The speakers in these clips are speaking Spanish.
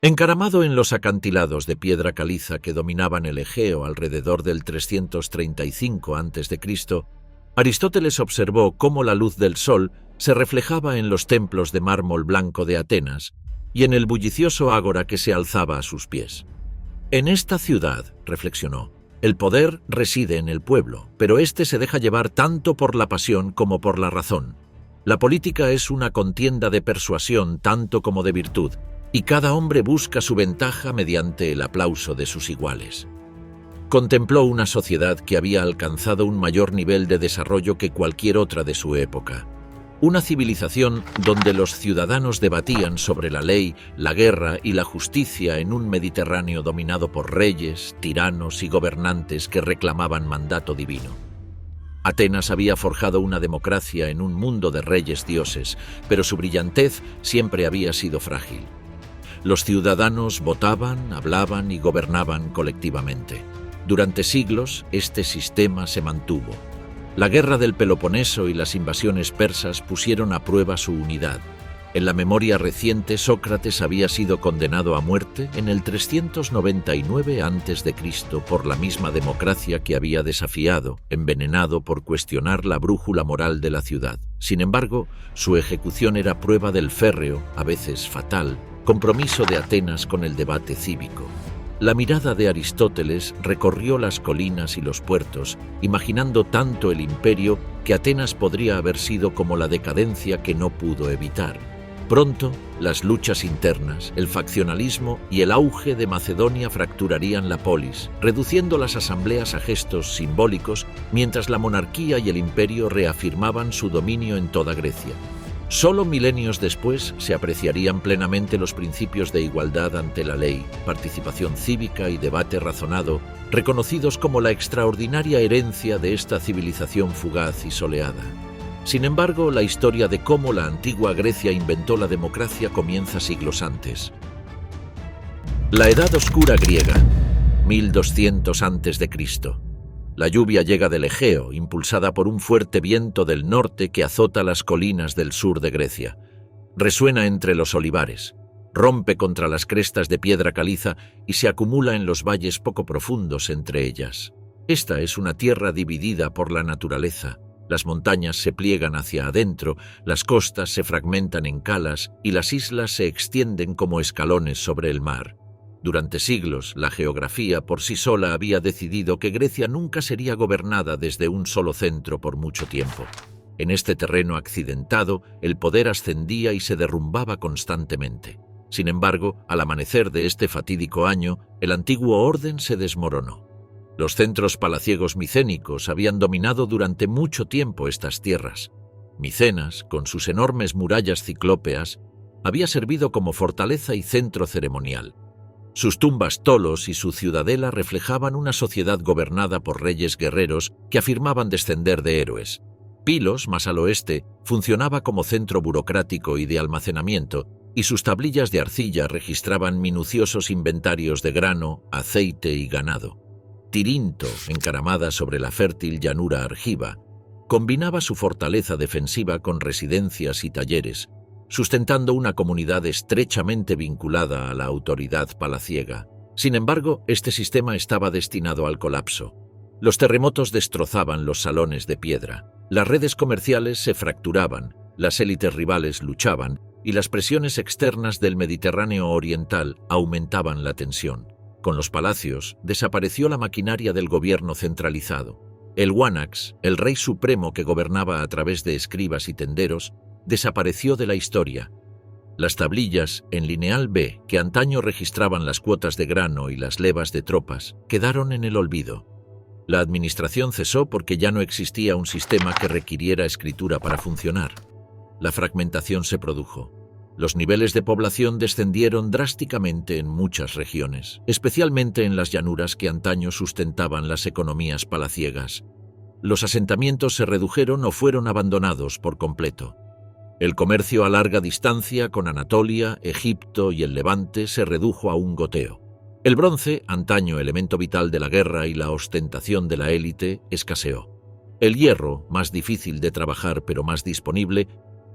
Encaramado en los acantilados de piedra caliza que dominaban el Egeo alrededor del 335 a.C., Aristóteles observó cómo la luz del sol se reflejaba en los templos de mármol blanco de Atenas y en el bullicioso ágora que se alzaba a sus pies. En esta ciudad, reflexionó, el poder reside en el pueblo, pero éste se deja llevar tanto por la pasión como por la razón. La política es una contienda de persuasión tanto como de virtud, y cada hombre busca su ventaja mediante el aplauso de sus iguales. Contempló una sociedad que había alcanzado un mayor nivel de desarrollo que cualquier otra de su época. Una civilización donde los ciudadanos debatían sobre la ley, la guerra y la justicia en un Mediterráneo dominado por reyes, tiranos y gobernantes que reclamaban mandato divino. Atenas había forjado una democracia en un mundo de reyes dioses, pero su brillantez siempre había sido frágil. Los ciudadanos votaban, hablaban y gobernaban colectivamente. Durante siglos, este sistema se mantuvo. La guerra del Peloponeso y las invasiones persas pusieron a prueba su unidad. En la memoria reciente, Sócrates había sido condenado a muerte en el 399 a.C. por la misma democracia que había desafiado, envenenado por cuestionar la brújula moral de la ciudad. Sin embargo, su ejecución era prueba del férreo, a veces fatal, compromiso de Atenas con el debate cívico. La mirada de Aristóteles recorrió las colinas y los puertos, imaginando tanto el imperio que Atenas podría haber sido como la decadencia que no pudo evitar. Pronto, las luchas internas, el faccionalismo y el auge de Macedonia fracturarían la polis, reduciendo las asambleas a gestos simbólicos, mientras la monarquía y el imperio reafirmaban su dominio en toda Grecia. Solo milenios después se apreciarían plenamente los principios de igualdad ante la ley, participación cívica y debate razonado, reconocidos como la extraordinaria herencia de esta civilización fugaz y soleada. Sin embargo, la historia de cómo la antigua Grecia inventó la democracia comienza siglos antes. La Edad Oscura griega, 1200 a.C. La lluvia llega del Egeo, impulsada por un fuerte viento del norte que azota las colinas del sur de Grecia. Resuena entre los olivares, rompe contra las crestas de piedra caliza y se acumula en los valles poco profundos entre ellas. Esta es una tierra dividida por la naturaleza. Las montañas se pliegan hacia adentro, las costas se fragmentan en calas y las islas se extienden como escalones sobre el mar. Durante siglos, la geografía por sí sola había decidido que Grecia nunca sería gobernada desde un solo centro por mucho tiempo. En este terreno accidentado, el poder ascendía y se derrumbaba constantemente. Sin embargo, al amanecer de este fatídico año, el antiguo orden se desmoronó. Los centros palaciegos micénicos habían dominado durante mucho tiempo estas tierras. Micenas, con sus enormes murallas ciclópeas, había servido como fortaleza y centro ceremonial. Sus tumbas tolos y su ciudadela reflejaban una sociedad gobernada por reyes guerreros que afirmaban descender de héroes. Pilos, más al oeste, funcionaba como centro burocrático y de almacenamiento, y sus tablillas de arcilla registraban minuciosos inventarios de grano, aceite y ganado. Tirinto, encaramada sobre la fértil llanura argiva, combinaba su fortaleza defensiva con residencias y talleres, sustentando una comunidad estrechamente vinculada a la autoridad palaciega. Sin embargo, este sistema estaba destinado al colapso. Los terremotos destrozaban los salones de piedra, las redes comerciales se fracturaban, las élites rivales luchaban y las presiones externas del Mediterráneo oriental aumentaban la tensión. Con los palacios desapareció la maquinaria del gobierno centralizado. El Wanax, el rey supremo que gobernaba a través de escribas y tenderos, desapareció de la historia. Las tablillas en lineal B, que antaño registraban las cuotas de grano y las levas de tropas, quedaron en el olvido. La administración cesó porque ya no existía un sistema que requiriera escritura para funcionar. La fragmentación se produjo. Los niveles de población descendieron drásticamente en muchas regiones, especialmente en las llanuras que antaño sustentaban las economías palaciegas. Los asentamientos se redujeron o fueron abandonados por completo. El comercio a larga distancia con Anatolia, Egipto y el Levante se redujo a un goteo. El bronce, antaño elemento vital de la guerra y la ostentación de la élite, escaseó. El hierro, más difícil de trabajar pero más disponible,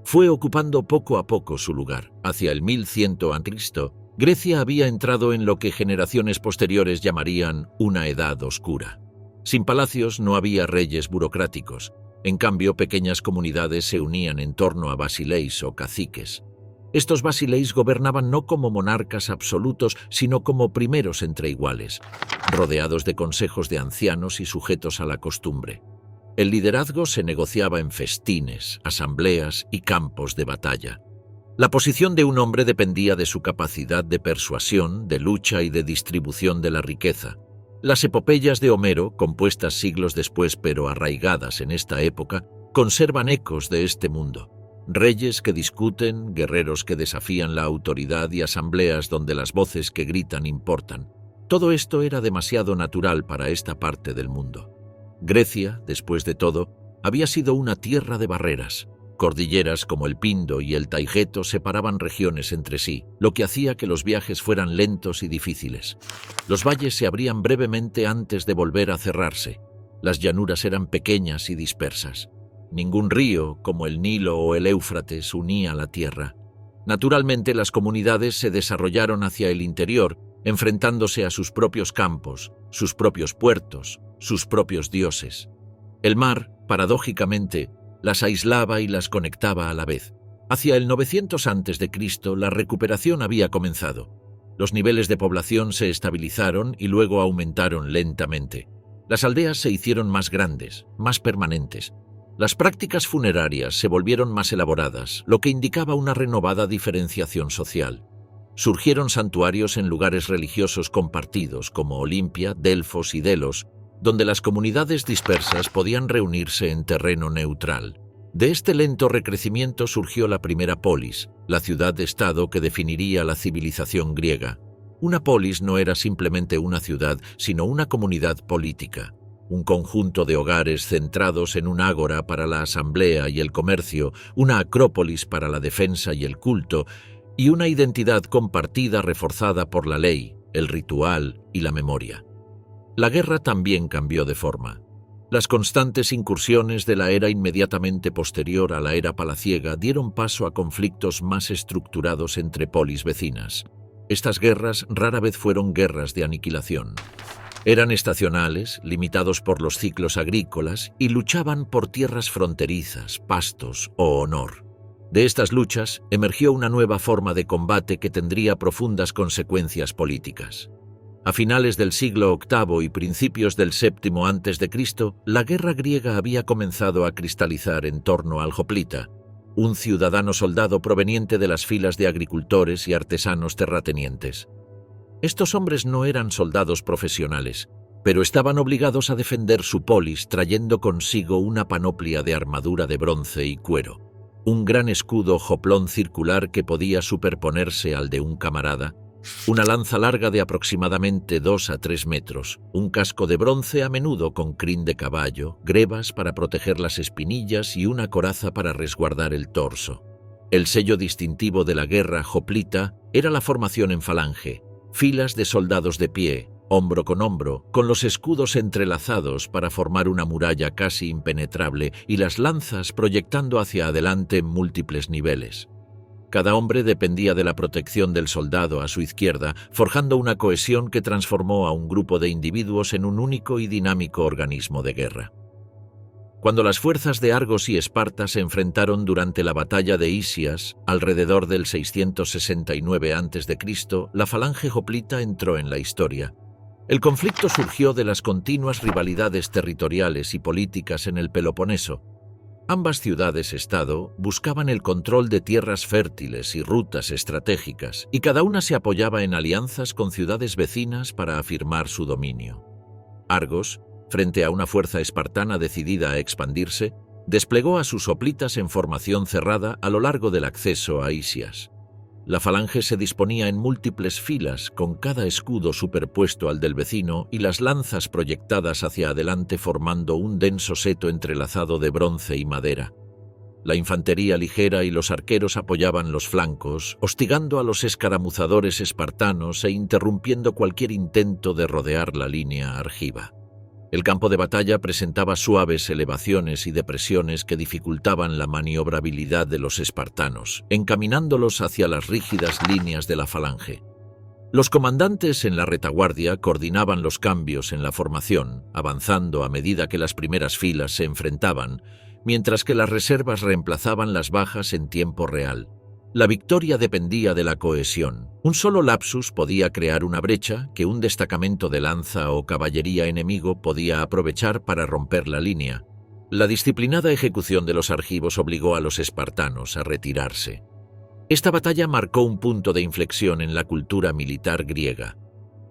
fue ocupando poco a poco su lugar. Hacia el 1100 a.C., Grecia había entrado en lo que generaciones posteriores llamarían una edad oscura. Sin palacios no había reyes burocráticos. En cambio, pequeñas comunidades se unían en torno a basileis o caciques. Estos basileis gobernaban no como monarcas absolutos, sino como primeros entre iguales, rodeados de consejos de ancianos y sujetos a la costumbre. El liderazgo se negociaba en festines, asambleas y campos de batalla. La posición de un hombre dependía de su capacidad de persuasión, de lucha y de distribución de la riqueza. Las epopeyas de Homero, compuestas siglos después pero arraigadas en esta época, conservan ecos de este mundo. Reyes que discuten, guerreros que desafían la autoridad y asambleas donde las voces que gritan importan. Todo esto era demasiado natural para esta parte del mundo. Grecia, después de todo, había sido una tierra de barreras. Cordilleras como el Pindo y el Taygeto separaban regiones entre sí, lo que hacía que los viajes fueran lentos y difíciles. Los valles se abrían brevemente antes de volver a cerrarse. Las llanuras eran pequeñas y dispersas. Ningún río, como el Nilo o el Éufrates, unía la tierra. Naturalmente, las comunidades se desarrollaron hacia el interior, enfrentándose a sus propios campos, sus propios puertos, sus propios dioses. El mar, paradójicamente, las aislaba y las conectaba a la vez. Hacia el 900 a.C., la recuperación había comenzado. Los niveles de población se estabilizaron y luego aumentaron lentamente. Las aldeas se hicieron más grandes, más permanentes. Las prácticas funerarias se volvieron más elaboradas, lo que indicaba una renovada diferenciación social. Surgieron santuarios en lugares religiosos compartidos como Olimpia, Delfos y Delos, donde las comunidades dispersas podían reunirse en terreno neutral. De este lento recrecimiento surgió la primera polis, la ciudad-estado que definiría la civilización griega. Una polis no era simplemente una ciudad, sino una comunidad política. Un conjunto de hogares centrados en un ágora para la asamblea y el comercio, una acrópolis para la defensa y el culto, y una identidad compartida reforzada por la ley, el ritual y la memoria. La guerra también cambió de forma. Las constantes incursiones de la era inmediatamente posterior a la era palaciega dieron paso a conflictos más estructurados entre polis vecinas. Estas guerras rara vez fueron guerras de aniquilación. Eran estacionales, limitados por los ciclos agrícolas y luchaban por tierras fronterizas, pastos o honor. De estas luchas emergió una nueva forma de combate que tendría profundas consecuencias políticas. A finales del siglo VIII y principios del VII a.C., la guerra griega había comenzado a cristalizar en torno al hoplita, un ciudadano soldado proveniente de las filas de agricultores y artesanos terratenientes. Estos hombres no eran soldados profesionales, pero estaban obligados a defender su polis trayendo consigo una panoplia de armadura de bronce y cuero, un gran escudo joplón circular que podía superponerse al de un camarada, una lanza larga de aproximadamente 2 a 3 metros, un casco de bronce a menudo con crin de caballo, grebas para proteger las espinillas y una coraza para resguardar el torso. El sello distintivo de la guerra hoplita era la formación en falange, filas de soldados de pie, hombro con hombro, con los escudos entrelazados para formar una muralla casi impenetrable y las lanzas proyectando hacia adelante en múltiples niveles. Cada hombre dependía de la protección del soldado a su izquierda, forjando una cohesión que transformó a un grupo de individuos en un único y dinámico organismo de guerra. Cuando las fuerzas de Argos y Esparta se enfrentaron durante la batalla de Isias, alrededor del 669 a.C., la falange hoplita entró en la historia. El conflicto surgió de las continuas rivalidades territoriales y políticas en el Peloponeso. Ambas ciudades-estado buscaban el control de tierras fértiles y rutas estratégicas, y cada una se apoyaba en alianzas con ciudades vecinas para afirmar su dominio. Argos, frente a una fuerza espartana decidida a expandirse, desplegó a sus hoplitas en formación cerrada a lo largo del acceso a Isias. La falange se disponía en múltiples filas, con cada escudo superpuesto al del vecino y las lanzas proyectadas hacia adelante formando un denso seto entrelazado de bronce y madera. La infantería ligera y los arqueros apoyaban los flancos, hostigando a los escaramuzadores espartanos e interrumpiendo cualquier intento de rodear la línea argiva. El campo de batalla presentaba suaves elevaciones y depresiones que dificultaban la maniobrabilidad de los espartanos, encaminándolos hacia las rígidas líneas de la falange. Los comandantes en la retaguardia coordinaban los cambios en la formación, avanzando a medida que las primeras filas se enfrentaban, mientras que las reservas reemplazaban las bajas en tiempo real. La victoria dependía de la cohesión. Un solo lapsus podía crear una brecha que un destacamento de lanza o caballería enemigo podía aprovechar para romper la línea. La disciplinada ejecución de los argivos obligó a los espartanos a retirarse. Esta batalla marcó un punto de inflexión en la cultura militar griega.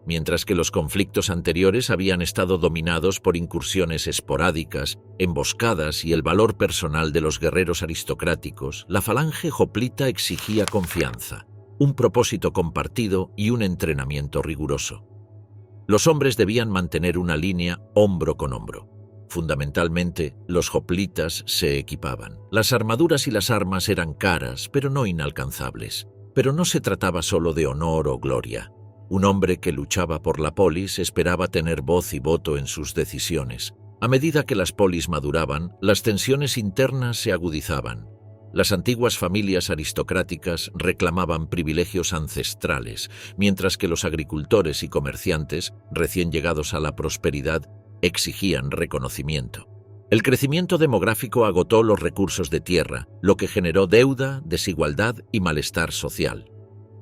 Mientras que los conflictos anteriores habían estado dominados por incursiones esporádicas, emboscadas y el valor personal de los guerreros aristocráticos, la falange hoplita exigía confianza, un propósito compartido y un entrenamiento riguroso. Los hombres debían mantener una línea hombro con hombro. Fundamentalmente, los hoplitas se equipaban. Las armaduras y las armas eran caras, pero no inalcanzables. Pero no se trataba solo de honor o gloria. Un hombre que luchaba por la polis esperaba tener voz y voto en sus decisiones. A medida que las polis maduraban, las tensiones internas se agudizaban. Las antiguas familias aristocráticas reclamaban privilegios ancestrales, mientras que los agricultores y comerciantes, recién llegados a la prosperidad, exigían reconocimiento. El crecimiento demográfico agotó los recursos de tierra, lo que generó deuda, desigualdad y malestar social.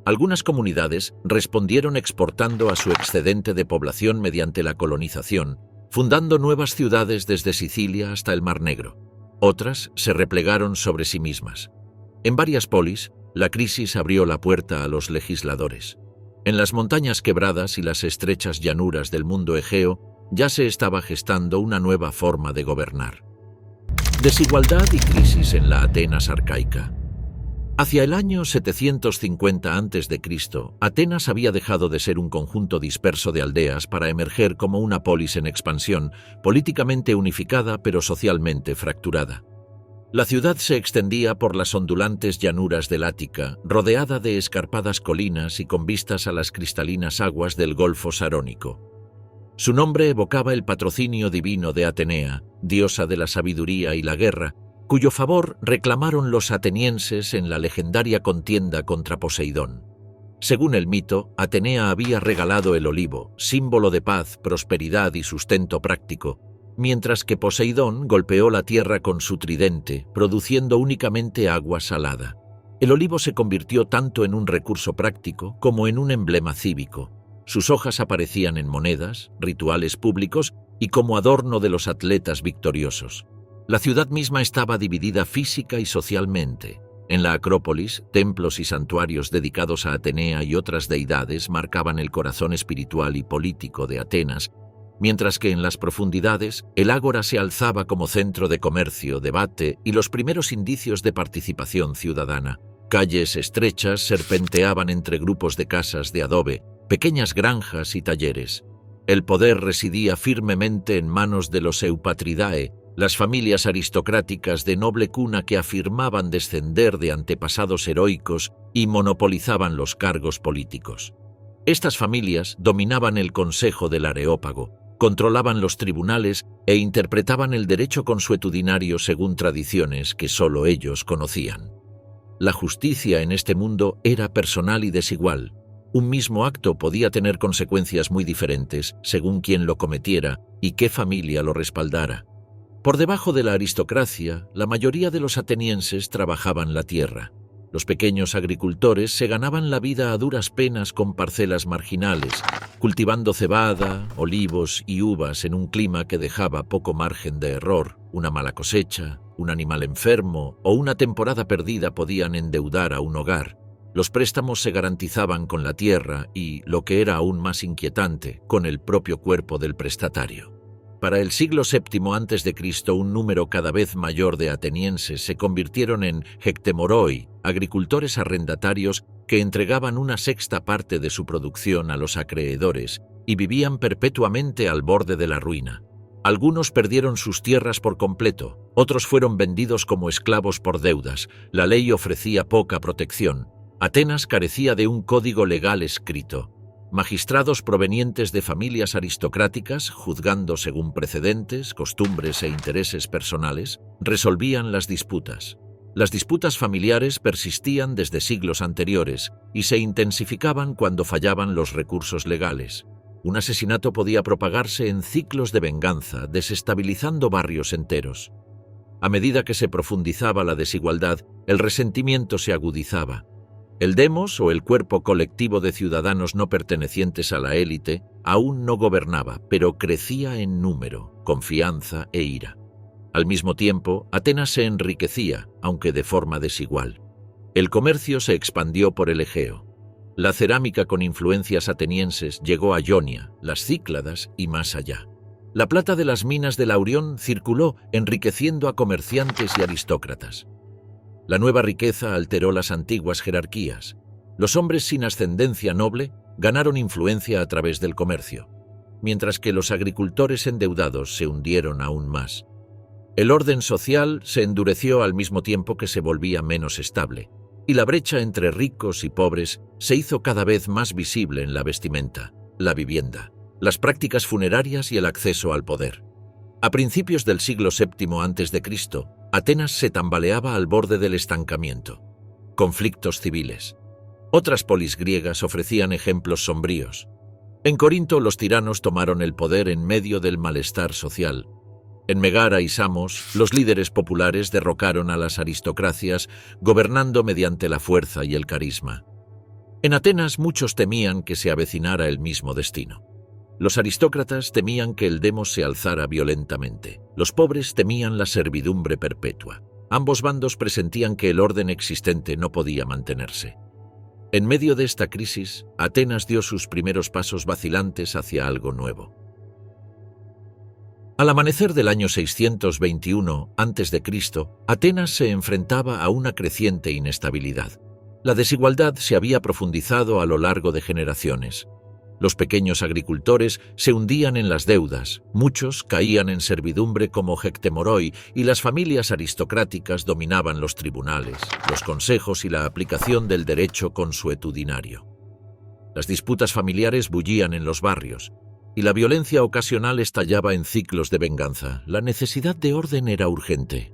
Algunas comunidades respondieron exportando a su excedente de población mediante la colonización, fundando nuevas ciudades desde Sicilia hasta el Mar Negro. Otras se replegaron sobre sí mismas. En varias polis, la crisis abrió la puerta a los legisladores. En las montañas quebradas y las estrechas llanuras del mundo egeo, ya se estaba gestando una nueva forma de gobernar. Desigualdad y crisis en la Atenas arcaica. Hacia el año 750 a.C., Atenas había dejado de ser un conjunto disperso de aldeas para emerger como una polis en expansión, políticamente unificada pero socialmente fracturada. La ciudad se extendía por las ondulantes llanuras del Ática, rodeada de escarpadas colinas y con vistas a las cristalinas aguas del Golfo Sarónico. Su nombre evocaba el patrocinio divino de Atenea, diosa de la sabiduría y la guerra, cuyo favor reclamaron los atenienses en la legendaria contienda contra Poseidón. Según el mito, Atenea había regalado el olivo, símbolo de paz, prosperidad y sustento práctico, mientras que Poseidón golpeó la tierra con su tridente, produciendo únicamente agua salada. El olivo se convirtió tanto en un recurso práctico como en un emblema cívico. Sus hojas aparecían en monedas, rituales públicos y como adorno de los atletas victoriosos. La ciudad misma estaba dividida física y socialmente. En la Acrópolis, templos y santuarios dedicados a Atenea y otras deidades marcaban el corazón espiritual y político de Atenas, mientras que en las profundidades, el ágora se alzaba como centro de comercio, debate y los primeros indicios de participación ciudadana. Calles estrechas serpenteaban entre grupos de casas de adobe, pequeñas granjas y talleres. El poder residía firmemente en manos de los eupatridae, las familias aristocráticas de noble cuna que afirmaban descender de antepasados heroicos y monopolizaban los cargos políticos. Estas familias dominaban el Consejo del Areópago, controlaban los tribunales e interpretaban el derecho consuetudinario según tradiciones que solo ellos conocían. La justicia en este mundo era personal y desigual. Un mismo acto podía tener consecuencias muy diferentes según quién lo cometiera y qué familia lo respaldara. Por debajo de la aristocracia, la mayoría de los atenienses trabajaban la tierra. Los pequeños agricultores se ganaban la vida a duras penas con parcelas marginales, cultivando cebada, olivos y uvas en un clima que dejaba poco margen de error. Una mala cosecha, un animal enfermo o una temporada perdida podían endeudar a un hogar. Los préstamos se garantizaban con la tierra y, lo que era aún más inquietante, con el propio cuerpo del prestatario. Para el siglo VII a.C., un número cada vez mayor de atenienses se convirtieron en hectemoroi, agricultores arrendatarios que entregaban una sexta parte de su producción a los acreedores y vivían perpetuamente al borde de la ruina. Algunos perdieron sus tierras por completo, otros fueron vendidos como esclavos por deudas. La ley ofrecía poca protección. Atenas carecía de un código legal escrito. Magistrados provenientes de familias aristocráticas, juzgando según precedentes, costumbres e intereses personales, resolvían las disputas. Las disputas familiares persistían desde siglos anteriores y se intensificaban cuando fallaban los recursos legales. Un asesinato podía propagarse en ciclos de venganza, desestabilizando barrios enteros. A medida que se profundizaba la desigualdad, el resentimiento se agudizaba. El demos, o el cuerpo colectivo de ciudadanos no pertenecientes a la élite, aún no gobernaba, pero crecía en número, confianza e ira. Al mismo tiempo, Atenas se enriquecía, aunque de forma desigual. El comercio se expandió por el Egeo. La cerámica con influencias atenienses llegó a Ionia, las Cícladas y más allá. La plata de las minas de Laurión circuló, enriqueciendo a comerciantes y aristócratas. La nueva riqueza alteró las antiguas jerarquías. Los hombres sin ascendencia noble ganaron influencia a través del comercio, mientras que los agricultores endeudados se hundieron aún más. El orden social se endureció al mismo tiempo que se volvía menos estable, y la brecha entre ricos y pobres se hizo cada vez más visible en la vestimenta, la vivienda, las prácticas funerarias y el acceso al poder. A principios del siglo VII a.C., Atenas se tambaleaba al borde del estancamiento. Conflictos civiles. Otras polis griegas ofrecían ejemplos sombríos. En Corinto, los tiranos tomaron el poder en medio del malestar social. En Megara y Samos, los líderes populares derrocaron a las aristocracias, gobernando mediante la fuerza y el carisma. En Atenas, muchos temían que se avecinara el mismo destino. Los aristócratas temían que el demos se alzara violentamente. Los pobres temían la servidumbre perpetua. Ambos bandos presentían que el orden existente no podía mantenerse. En medio de esta crisis, Atenas dio sus primeros pasos vacilantes hacia algo nuevo. Al amanecer del año 621 a.C., Atenas se enfrentaba a una creciente inestabilidad. La desigualdad se había profundizado a lo largo de generaciones. Los pequeños agricultores se hundían en las deudas, muchos caían en servidumbre como Hectemoroi y las familias aristocráticas dominaban los tribunales, los consejos y la aplicación del derecho consuetudinario. Las disputas familiares bullían en los barrios y la violencia ocasional estallaba en ciclos de venganza. La necesidad de orden era urgente.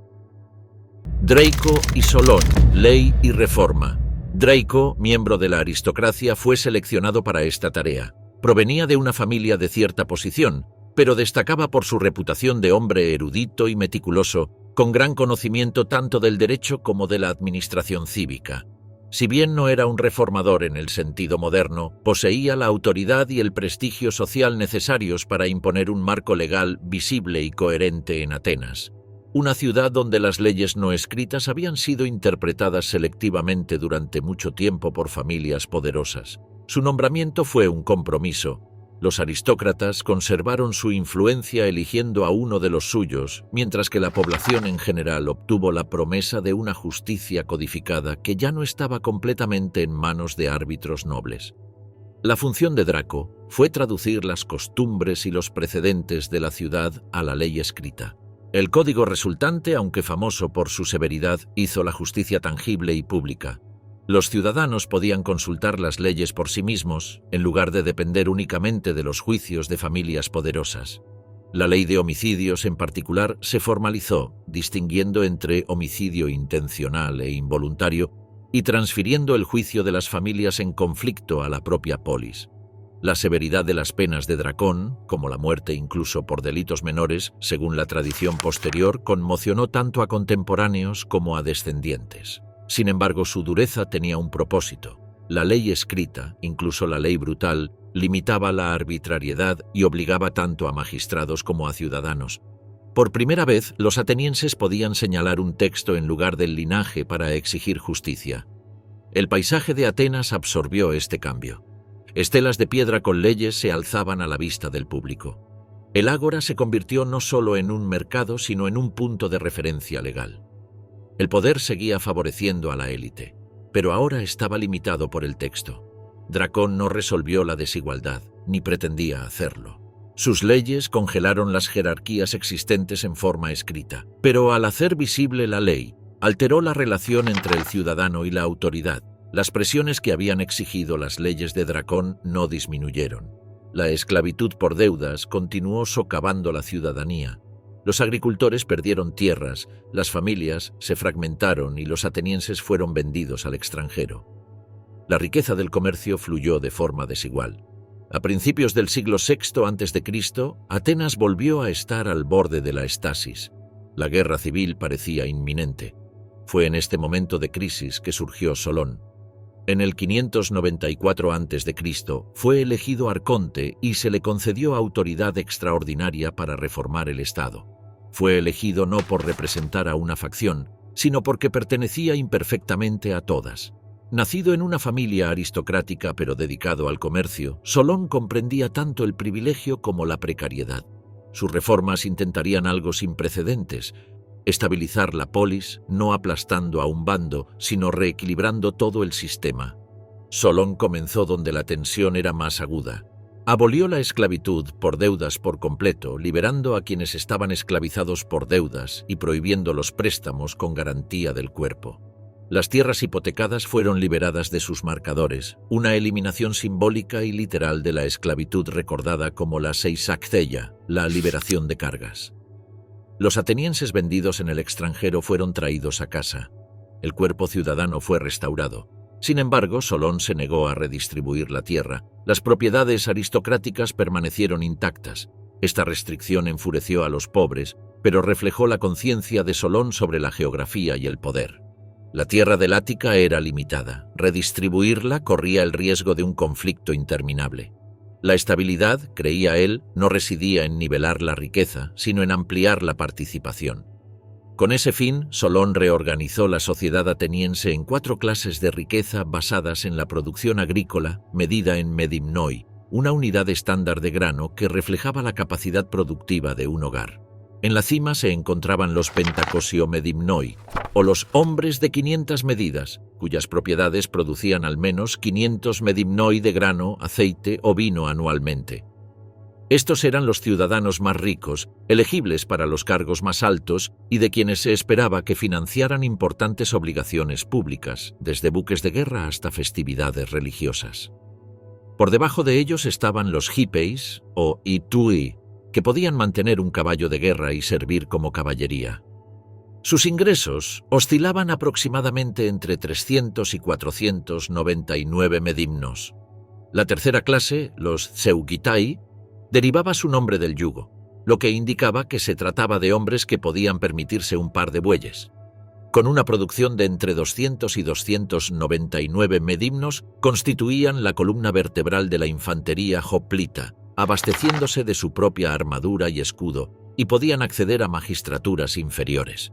Draco y Solón, ley y reforma. Draco, miembro de la aristocracia, fue seleccionado para esta tarea. Provenía de una familia de cierta posición, pero destacaba por su reputación de hombre erudito y meticuloso, con gran conocimiento tanto del derecho como de la administración cívica. Si bien no era un reformador en el sentido moderno, poseía la autoridad y el prestigio social necesarios para imponer un marco legal visible y coherente en Atenas. Una ciudad donde las leyes no escritas habían sido interpretadas selectivamente durante mucho tiempo por familias poderosas. Su nombramiento fue un compromiso. Los aristócratas conservaron su influencia eligiendo a uno de los suyos, mientras que la población en general obtuvo la promesa de una justicia codificada que ya no estaba completamente en manos de árbitros nobles. La función de Draco fue traducir las costumbres y los precedentes de la ciudad a la ley escrita. El código resultante, aunque famoso por su severidad, hizo la justicia tangible y pública. Los ciudadanos podían consultar las leyes por sí mismos, en lugar de depender únicamente de los juicios de familias poderosas. La ley de homicidios, en particular, se formalizó, distinguiendo entre homicidio intencional e involuntario y transfiriendo el juicio de las familias en conflicto a la propia polis. La severidad de las penas de Dracón, como la muerte incluso por delitos menores, según la tradición posterior, conmocionó tanto a contemporáneos como a descendientes. Sin embargo, su dureza tenía un propósito. La ley escrita, incluso la ley brutal, limitaba la arbitrariedad y obligaba tanto a magistrados como a ciudadanos. Por primera vez, los atenienses podían señalar un texto en lugar del linaje para exigir justicia. El paisaje de Atenas absorbió este cambio. Estelas de piedra con leyes se alzaban a la vista del público. El ágora se convirtió no solo en un mercado, sino en un punto de referencia legal. El poder seguía favoreciendo a la élite, pero ahora estaba limitado por el texto. Dracón no resolvió la desigualdad, ni pretendía hacerlo. Sus leyes congelaron las jerarquías existentes en forma escrita, pero al hacer visible la ley, alteró la relación entre el ciudadano y la autoridad. Las presiones que habían exigido las leyes de Dracón no disminuyeron. La esclavitud por deudas continuó socavando la ciudadanía. Los agricultores perdieron tierras, las familias se fragmentaron y los atenienses fueron vendidos al extranjero. La riqueza del comercio fluyó de forma desigual. A principios del siglo VI a.C., Atenas volvió a estar al borde de la estasis. La guerra civil parecía inminente. Fue en este momento de crisis que surgió Solón. En el 594 a.C. fue elegido arconte y se le concedió autoridad extraordinaria para reformar el Estado. Fue elegido no por representar a una facción, sino porque pertenecía imperfectamente a todas. Nacido en una familia aristocrática pero dedicado al comercio, Solón comprendía tanto el privilegio como la precariedad. Sus reformas intentarían algo sin precedentes: estabilizar la polis, no aplastando a un bando, sino reequilibrando todo el sistema. Solón comenzó donde la tensión era más aguda. Abolió la esclavitud por deudas por completo, liberando a quienes estaban esclavizados por deudas y prohibiendo los préstamos con garantía del cuerpo. Las tierras hipotecadas fueron liberadas de sus marcadores, una eliminación simbólica y literal de la esclavitud recordada como la seisaktheia, la liberación de cargas. Los atenienses vendidos en el extranjero fueron traídos a casa. El cuerpo ciudadano fue restaurado. Sin embargo, Solón se negó a redistribuir la tierra. Las propiedades aristocráticas permanecieron intactas. Esta restricción enfureció a los pobres, pero reflejó la conciencia de Solón sobre la geografía y el poder. La tierra del Ática era limitada. Redistribuirla corría el riesgo de un conflicto interminable. La estabilidad, creía él, no residía en nivelar la riqueza, sino en ampliar la participación. Con ese fin, Solón reorganizó la sociedad ateniense en 4 clases de riqueza basadas en la producción agrícola, medida en medimnoi, una unidad estándar de grano que reflejaba la capacidad productiva de un hogar. En la cima se encontraban los pentacosio medimnoi, o los hombres de 500 medidas, cuyas propiedades producían al menos 500 medimnoi de grano, aceite o vino anualmente. Estos eran los ciudadanos más ricos, elegibles para los cargos más altos y de quienes se esperaba que financiaran importantes obligaciones públicas, desde buques de guerra hasta festividades religiosas. Por debajo de ellos estaban los hipeis o itui, que podían mantener un caballo de guerra y servir como caballería. Sus ingresos oscilaban aproximadamente entre 300 y 499 medimnos. La tercera clase, los zeugitai, derivaba su nombre del yugo, lo que indicaba que se trataba de hombres que podían permitirse un par de bueyes. Con una producción de entre 200 y 299 medimnos, constituían la columna vertebral de la infantería hoplita, abasteciéndose de su propia armadura y escudo, y podían acceder a magistraturas inferiores.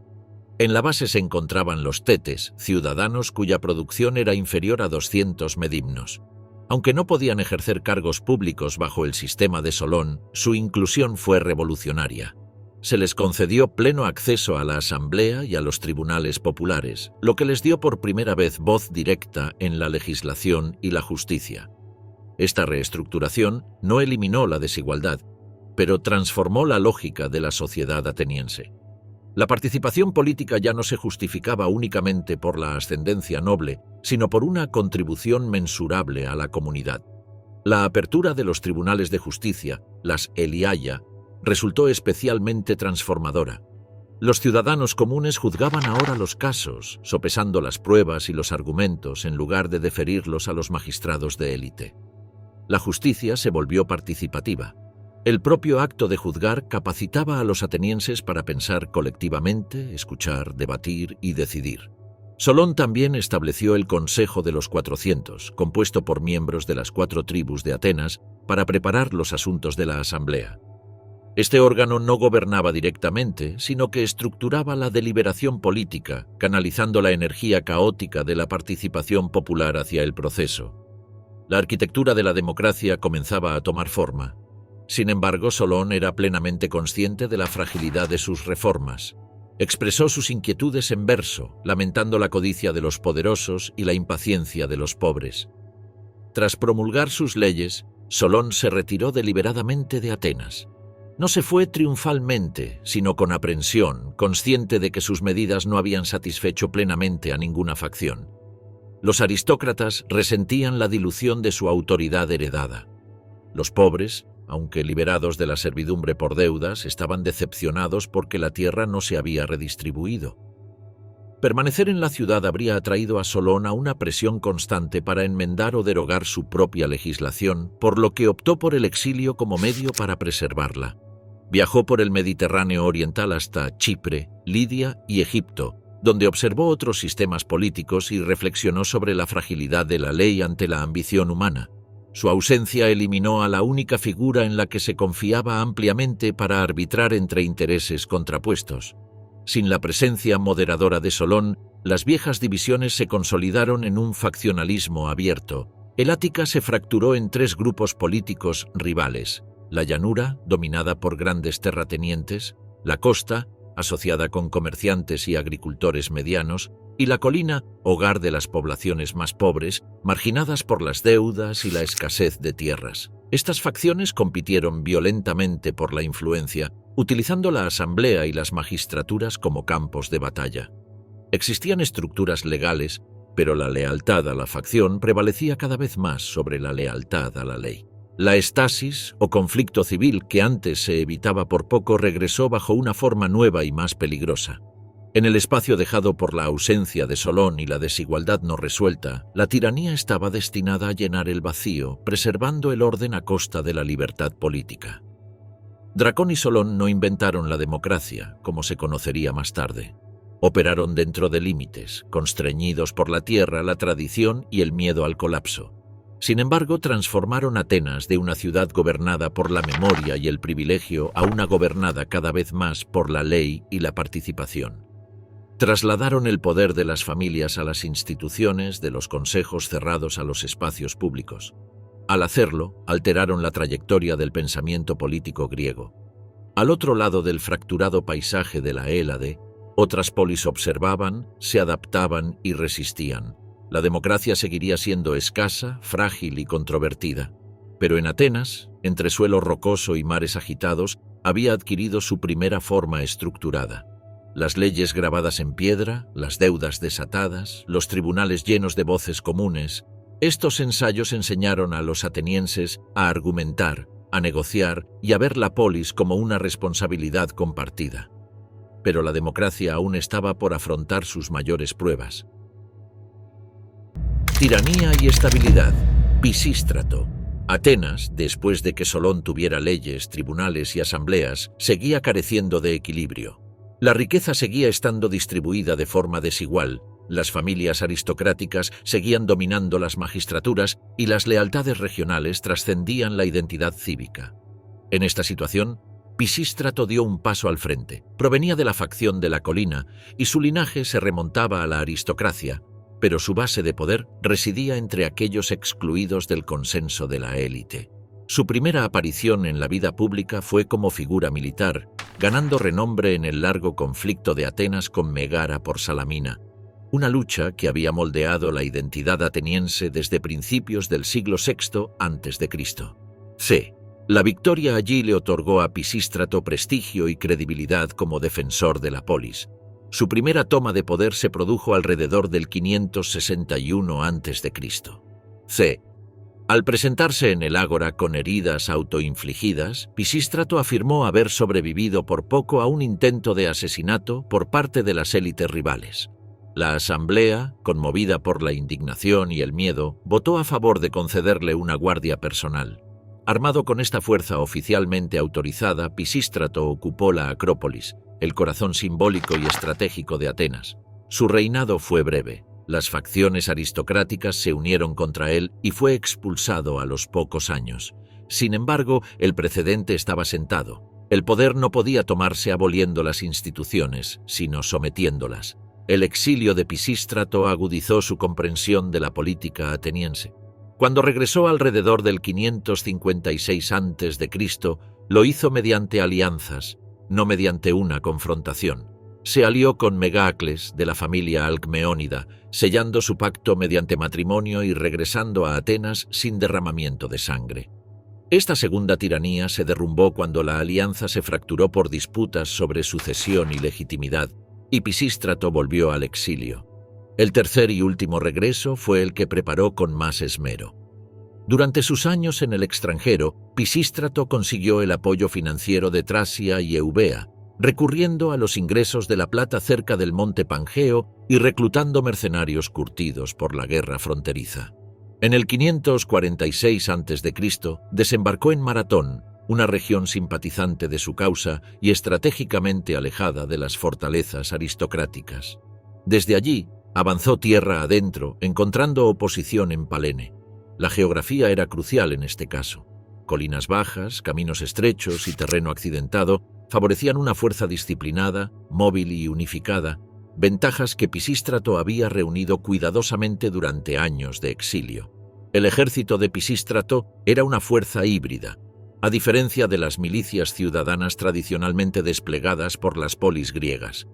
En la base se encontraban los tetes, ciudadanos cuya producción era inferior a 200 medimnos. Aunque no podían ejercer cargos públicos bajo el sistema de Solón, su inclusión fue revolucionaria. Se les concedió pleno acceso a la asamblea y a los tribunales populares, lo que les dio por primera vez voz directa en la legislación y la justicia. Esta reestructuración no eliminó la desigualdad, pero transformó la lógica de la sociedad ateniense. La participación política ya no se justificaba únicamente por la ascendencia noble, sino por una contribución mensurable a la comunidad. La apertura de los tribunales de justicia, las eliaia, resultó especialmente transformadora. Los ciudadanos comunes juzgaban ahora los casos, sopesando las pruebas y los argumentos en lugar de deferirlos a los magistrados de élite. La justicia se volvió participativa. El propio acto de juzgar capacitaba a los atenienses para pensar colectivamente, escuchar, debatir y decidir. Solón también estableció el Consejo de los 400, compuesto por miembros de las 4 tribus de Atenas, para preparar los asuntos de la asamblea. Este órgano no gobernaba directamente, sino que estructuraba la deliberación política, canalizando la energía caótica de la participación popular hacia el proceso. La arquitectura de la democracia comenzaba a tomar forma. Sin embargo, Solón era plenamente consciente de la fragilidad de sus reformas. Expresó sus inquietudes en verso, lamentando la codicia de los poderosos y la impaciencia de los pobres. Tras promulgar sus leyes, Solón se retiró deliberadamente de Atenas. No se fue triunfalmente, sino con aprensión, consciente de que sus medidas no habían satisfecho plenamente a ninguna facción. Los aristócratas resentían la dilución de su autoridad heredada. Los pobres, aunque liberados de la servidumbre por deudas, estaban decepcionados porque la tierra no se había redistribuido. Permanecer en la ciudad habría atraído a Solón a una presión constante para enmendar o derogar su propia legislación, por lo que optó por el exilio como medio para preservarla. Viajó por el Mediterráneo oriental hasta Chipre, Lidia y Egipto, donde observó otros sistemas políticos y reflexionó sobre la fragilidad de la ley ante la ambición humana. Su ausencia eliminó a la única figura en la que se confiaba ampliamente para arbitrar entre intereses contrapuestos. Sin la presencia moderadora de Solón, las viejas divisiones se consolidaron en un faccionalismo abierto. El Ática se fracturó en tres grupos políticos rivales: la llanura, dominada por grandes terratenientes; la costa, asociada con comerciantes y agricultores medianos; y la colina, hogar de las poblaciones más pobres, marginadas por las deudas y la escasez de tierras. Estas facciones compitieron violentamente por la influencia, utilizando la asamblea y las magistraturas como campos de batalla. Existían estructuras legales, pero la lealtad a la facción prevalecía cada vez más sobre la lealtad a la ley. La estasis, o conflicto civil que antes se evitaba por poco, regresó bajo una forma nueva y más peligrosa. En el espacio dejado por la ausencia de Solón y la desigualdad no resuelta, la tiranía estaba destinada a llenar el vacío, preservando el orden a costa de la libertad política. Dracón y Solón no inventaron la democracia, como se conocería más tarde. Operaron dentro de límites, constreñidos por la tierra, la tradición y el miedo al colapso. Sin embargo, transformaron Atenas de una ciudad gobernada por la memoria y el privilegio a una gobernada cada vez más por la ley y la participación. Trasladaron el poder de las familias a las instituciones, de los consejos cerrados a los espacios públicos. Al hacerlo, alteraron la trayectoria del pensamiento político griego. Al otro lado del fracturado paisaje de la Hélade, otras polis observaban, se adaptaban y resistían. La democracia seguiría siendo escasa, frágil y controvertida. Pero en Atenas, entre suelo rocoso y mares agitados, había adquirido su primera forma estructurada. Las leyes grabadas en piedra, las deudas desatadas, los tribunales llenos de voces comunes. Estos ensayos enseñaron a los atenienses a argumentar, a negociar y a ver la polis como una responsabilidad compartida. Pero la democracia aún estaba por afrontar sus mayores pruebas. Tiranía y estabilidad. Pisístrato. Atenas, después de que Solón tuviera leyes, tribunales y asambleas, seguía careciendo de equilibrio. La riqueza seguía estando distribuida de forma desigual, las familias aristocráticas seguían dominando las magistraturas y las lealtades regionales trascendían la identidad cívica. En esta situación, Pisístrato dio un paso al frente. Provenía de la facción de la colina y su linaje se remontaba a la aristocracia, pero su base de poder residía entre aquellos excluidos del consenso de la élite. Su primera aparición en la vida pública fue como figura militar, ganando renombre en el largo conflicto de Atenas con Megara por Salamina, una lucha que había moldeado la identidad ateniense desde principios del siglo VI a.C. La victoria allí le otorgó a Pisístrato prestigio y credibilidad como defensor de la polis. Su primera toma de poder se produjo alrededor del 561 a.C. Al presentarse en el ágora con heridas autoinfligidas, Pisístrato afirmó haber sobrevivido por poco a un intento de asesinato por parte de las élites rivales. La asamblea, conmovida por la indignación y el miedo, votó a favor de concederle una guardia personal. Armado con esta fuerza oficialmente autorizada, Pisístrato ocupó la Acrópolis, el corazón simbólico y estratégico de Atenas. Su reinado fue breve. Las facciones aristocráticas se unieron contra él y fue expulsado a los pocos años. Sin embargo, el precedente estaba sentado. El poder no podía tomarse aboliendo las instituciones, sino sometiéndolas. El exilio de Pisístrato agudizó su comprensión de la política ateniense. Cuando regresó alrededor del 556 a.C., lo hizo mediante alianzas, no mediante una confrontación. Se alió con Megacles, de la familia Alcmeónida, sellando su pacto mediante matrimonio y regresando a Atenas sin derramamiento de sangre. Esta segunda tiranía se derrumbó cuando la alianza se fracturó por disputas sobre sucesión y legitimidad, y Pisístrato volvió al exilio. El tercer y último regreso fue el que preparó con más esmero. Durante sus años en el extranjero, Pisístrato consiguió el apoyo financiero de Tracia y Eubea, recurriendo a los ingresos de la plata cerca del monte Pangeo y reclutando mercenarios curtidos por la guerra fronteriza. En el 546 a.C., desembarcó en Maratón, una región simpatizante de su causa y estratégicamente alejada de las fortalezas aristocráticas. Desde allí, avanzó tierra adentro, encontrando oposición en Palene. La geografía era crucial en este caso. Colinas bajas, caminos estrechos y terreno accidentado favorecían una fuerza disciplinada, móvil y unificada, ventajas que Pisístrato había reunido cuidadosamente durante años de exilio. El ejército de Pisístrato era una fuerza híbrida, a diferencia de las milicias ciudadanas tradicionalmente desplegadas por las polis griegas.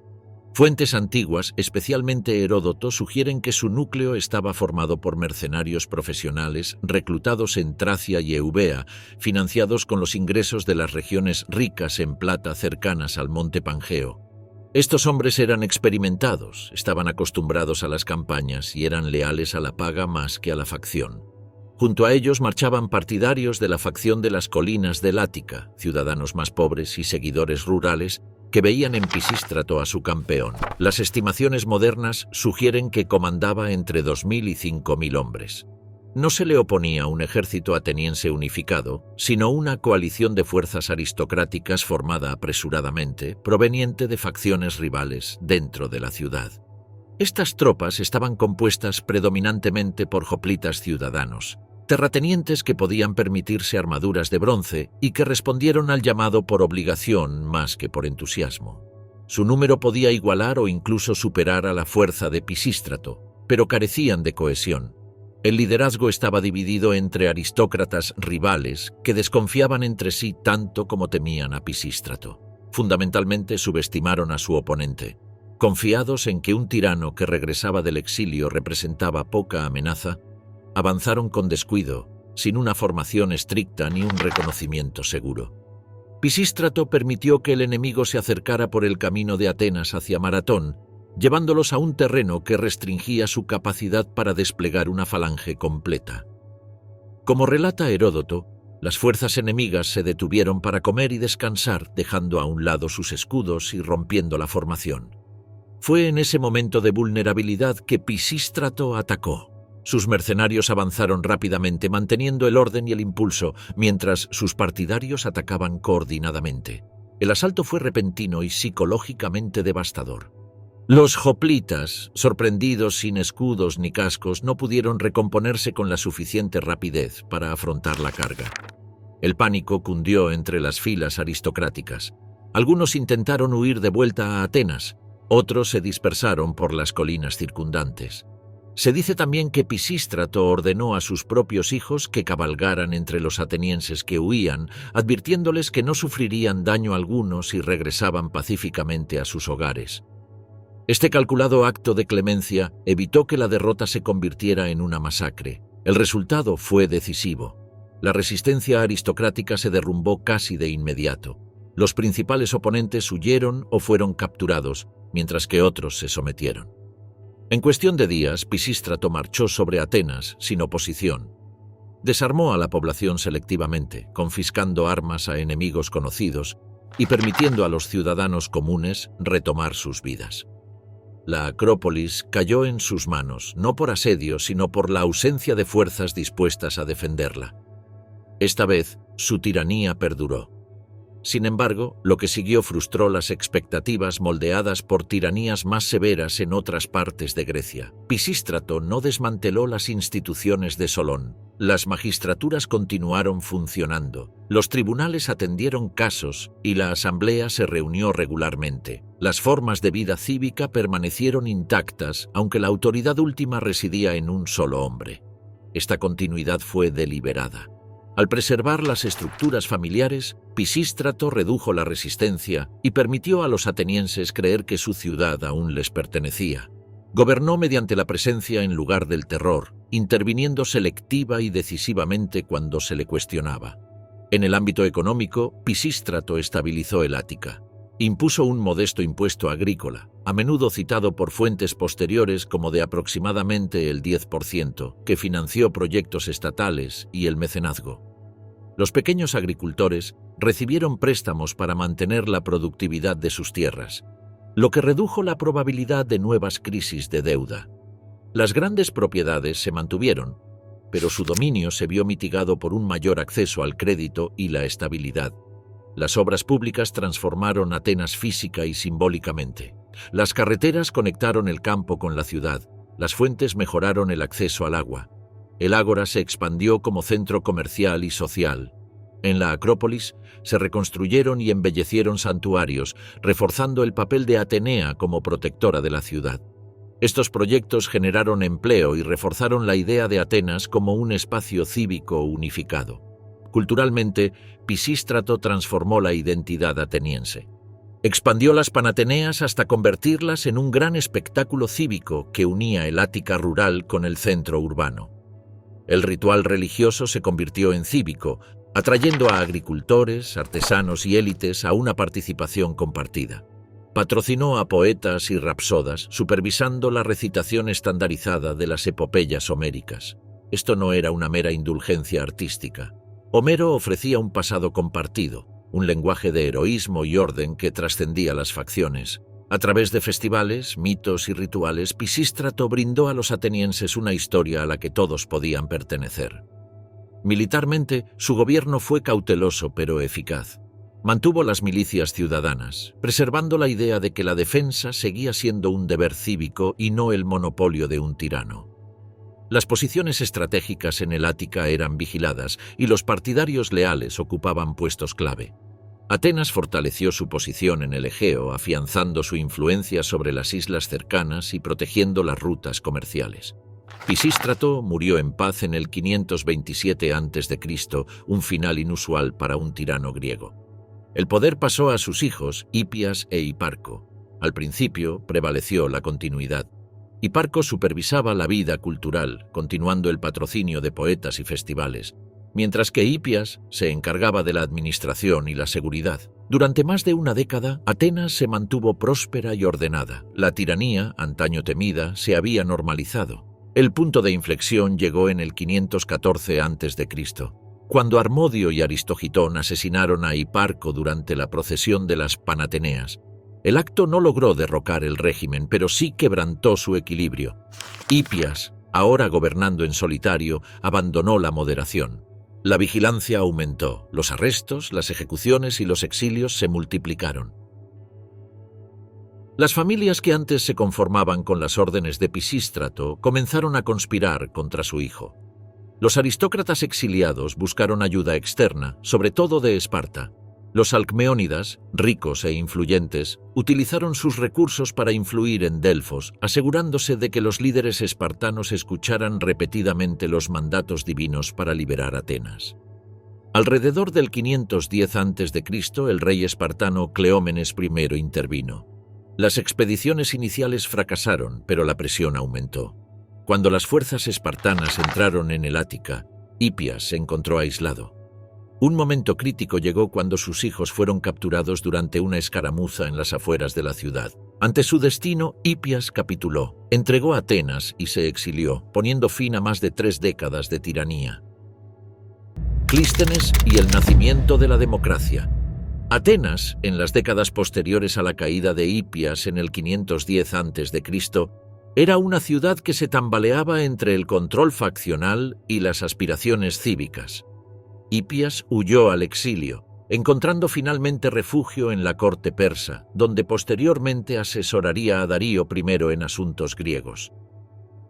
Fuentes antiguas, especialmente Heródoto, sugieren que su núcleo estaba formado por mercenarios profesionales reclutados en Tracia y Eubea, financiados con los ingresos de las regiones ricas en plata cercanas al monte Pangeo. Estos hombres eran experimentados, estaban acostumbrados a las campañas y eran leales a la paga más que a la facción. Junto a ellos marchaban partidarios de la facción de las colinas del Ática, ciudadanos más pobres y seguidores rurales que veían en Pisístrato a su campeón. Las estimaciones modernas sugieren que comandaba entre 2.000 y 5.000 hombres. No se le oponía un ejército ateniense unificado, sino una coalición de fuerzas aristocráticas formada apresuradamente, proveniente de facciones rivales dentro de la ciudad. Estas tropas estaban compuestas predominantemente por hoplitas ciudadanos, terratenientes que podían permitirse armaduras de bronce y que respondieron al llamado por obligación más que por entusiasmo. Su número podía igualar o incluso superar a la fuerza de Pisístrato, pero carecían de cohesión. El liderazgo estaba dividido entre aristócratas rivales que desconfiaban entre sí tanto como temían a Pisístrato. Fundamentalmente subestimaron a su oponente. Confiados en que un tirano que regresaba del exilio representaba poca amenaza, avanzaron con descuido, sin una formación estricta ni un reconocimiento seguro. Pisístrato permitió que el enemigo se acercara por el camino de Atenas hacia Maratón, llevándolos a un terreno que restringía su capacidad para desplegar una falange completa. Como relata Heródoto, las fuerzas enemigas se detuvieron para comer y descansar, dejando a un lado sus escudos y rompiendo la formación. Fue en ese momento de vulnerabilidad que Pisístrato atacó. Sus mercenarios avanzaron rápidamente, manteniendo el orden y el impulso, mientras sus partidarios atacaban coordinadamente. El asalto fue repentino y psicológicamente devastador. Los hoplitas, sorprendidos sin escudos ni cascos, no pudieron recomponerse con la suficiente rapidez para afrontar la carga. El pánico cundió entre las filas aristocráticas. Algunos intentaron huir de vuelta a Atenas, otros se dispersaron por las colinas circundantes. Se dice también que Pisístrato ordenó a sus propios hijos que cabalgaran entre los atenienses que huían, advirtiéndoles que no sufrirían daño alguno si regresaban pacíficamente a sus hogares. Este calculado acto de clemencia evitó que la derrota se convirtiera en una masacre. El resultado fue decisivo. La resistencia aristocrática se derrumbó casi de inmediato. Los principales oponentes huyeron o fueron capturados, mientras que otros se sometieron. En cuestión de días, Pisístrato marchó sobre Atenas sin oposición. Desarmó a la población selectivamente, confiscando armas a enemigos conocidos y permitiendo a los ciudadanos comunes retomar sus vidas. La Acrópolis cayó en sus manos, no por asedio, sino por la ausencia de fuerzas dispuestas a defenderla. Esta vez, su tiranía perduró. Sin embargo, lo que siguió frustró las expectativas moldeadas por tiranías más severas en otras partes de Grecia. Pisístrato no desmanteló las instituciones de Solón. Las magistraturas continuaron funcionando, los tribunales atendieron casos y la asamblea se reunió regularmente. Las formas de vida cívica permanecieron intactas, aunque la autoridad última residía en un solo hombre. Esta continuidad fue deliberada. Al preservar las estructuras familiares, Pisístrato redujo la resistencia y permitió a los atenienses creer que su ciudad aún les pertenecía. Gobernó mediante la presencia en lugar del terror, interviniendo selectiva y decisivamente cuando se le cuestionaba. En el ámbito económico, Pisístrato estabilizó el Ática. Impuso un modesto impuesto agrícola, a menudo citado por fuentes posteriores como de aproximadamente el 10%, que financió proyectos estatales y el mecenazgo. Los pequeños agricultores recibieron préstamos para mantener la productividad de sus tierras, lo que redujo la probabilidad de nuevas crisis de deuda. Las grandes propiedades se mantuvieron, pero su dominio se vio mitigado por un mayor acceso al crédito y la estabilidad. Las obras públicas transformaron Atenas física y simbólicamente. Las carreteras conectaron el campo con la ciudad, las fuentes mejoraron el acceso al agua. El ágora se expandió como centro comercial y social. En la Acrópolis se reconstruyeron y embellecieron santuarios, reforzando el papel de Atenea como protectora de la ciudad. Estos proyectos generaron empleo y reforzaron la idea de Atenas como un espacio cívico unificado. Culturalmente, Pisístrato transformó la identidad ateniense. Expandió las Panateneas hasta convertirlas en un gran espectáculo cívico que unía el Ática rural con el centro urbano. El ritual religioso se convirtió en cívico, atrayendo a agricultores, artesanos y élites a una participación compartida. Patrocinó a poetas y rapsodas, supervisando la recitación estandarizada de las epopeyas homéricas. Esto no era una mera indulgencia artística. Homero ofrecía un pasado compartido, un lenguaje de heroísmo y orden que trascendía las facciones. A través de festivales, mitos y rituales, Pisístrato brindó a los atenienses una historia a la que todos podían pertenecer. Militarmente, su gobierno fue cauteloso pero eficaz. Mantuvo las milicias ciudadanas, preservando la idea de que la defensa seguía siendo un deber cívico y no el monopolio de un tirano. Las posiciones estratégicas en el Ática eran vigiladas y los partidarios leales ocupaban puestos clave. Atenas fortaleció su posición en el Egeo, afianzando su influencia sobre las islas cercanas y protegiendo las rutas comerciales. Pisístrato murió en paz en el 527 a.C., un final inusual para un tirano griego. El poder pasó a sus hijos, Hipias e Hiparco. Al principio prevaleció la continuidad. Hiparco supervisaba la vida cultural, continuando el patrocinio de poetas y festivales, mientras que Hipias se encargaba de la administración y la seguridad. Durante más de una década, Atenas se mantuvo próspera y ordenada. La tiranía, antaño temida, se había normalizado. El punto de inflexión llegó en el 514 a.C., cuando Harmodio y Aristogitón asesinaron a Hiparco durante la procesión de las Panateneas. El acto no logró derrocar el régimen, pero sí quebrantó su equilibrio. Hipias, ahora gobernando en solitario, abandonó la moderación. La vigilancia aumentó, los arrestos, las ejecuciones y los exilios se multiplicaron. Las familias que antes se conformaban con las órdenes de Pisístrato comenzaron a conspirar contra su hijo. Los aristócratas exiliados buscaron ayuda externa, sobre todo de Esparta. Los alcmeónidas, ricos e influyentes, utilizaron sus recursos para influir en Delfos, asegurándose de que los líderes espartanos escucharan repetidamente los mandatos divinos para liberar Atenas. Alrededor del 510 a.C., el rey espartano Cleómenes I intervino. Las expediciones iniciales fracasaron, pero la presión aumentó. Cuando las fuerzas espartanas entraron en el Ática, Hipias se encontró aislado. Un momento crítico llegó cuando sus hijos fueron capturados durante una escaramuza en las afueras de la ciudad. Ante su destino, Hipias capituló, entregó a Atenas y se exilió, poniendo fin a más de 3 décadas de tiranía. Clístenes y el nacimiento de la democracia. Atenas, en las décadas posteriores a la caída de Hipias en el 510 a.C., era una ciudad que se tambaleaba entre el control faccional y las aspiraciones cívicas. Hipias huyó al exilio, encontrando finalmente refugio en la corte persa, donde posteriormente asesoraría a Darío I en asuntos griegos.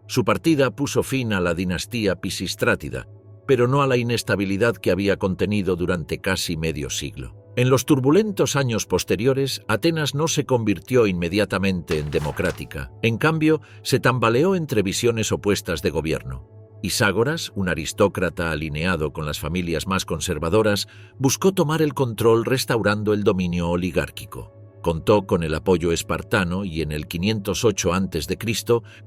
Su partida puso fin a la dinastía Pisístrátida, pero no a la inestabilidad que había contenido durante casi medio siglo. En los turbulentos años posteriores, Atenas no se convirtió inmediatamente en democrática. En cambio, se tambaleó entre visiones opuestas de gobierno. Iságoras, un aristócrata alineado con las familias más conservadoras, buscó tomar el control restaurando el dominio oligárquico. Contó con el apoyo espartano y en el 508 a.C.,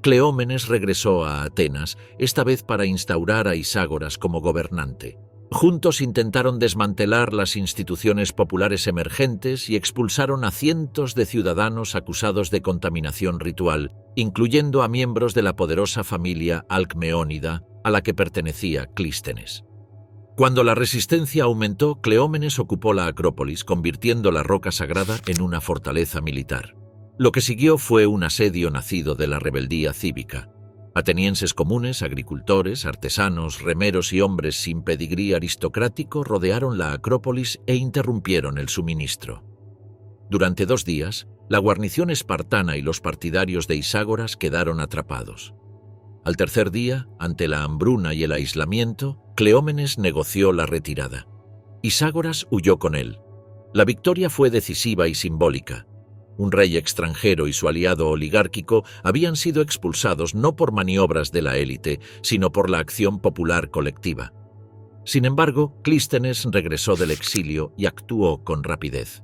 Cleómenes regresó a Atenas, esta vez para instaurar a Iságoras como gobernante. Juntos intentaron desmantelar las instituciones populares emergentes y expulsaron a cientos de ciudadanos acusados de contaminación ritual, incluyendo a miembros de la poderosa familia Alcmeónida a la que pertenecía Clístenes. Cuando la resistencia aumentó, Cleómenes ocupó la Acrópolis, convirtiendo la roca sagrada en una fortaleza militar. Lo que siguió fue un asedio nacido de la rebeldía cívica. Atenienses comunes, agricultores, artesanos, remeros y hombres sin pedigrí aristocrático rodearon la Acrópolis e interrumpieron el suministro. Durante 2 días, la guarnición espartana y los partidarios de Iságoras quedaron atrapados. Al tercer día, ante la hambruna y el aislamiento, Cleómenes negoció la retirada. Iságoras huyó con él. La victoria fue decisiva y simbólica. Un rey extranjero y su aliado oligárquico habían sido expulsados no por maniobras de la élite, sino por la acción popular colectiva. Sin embargo, Clístenes regresó del exilio y actuó con rapidez.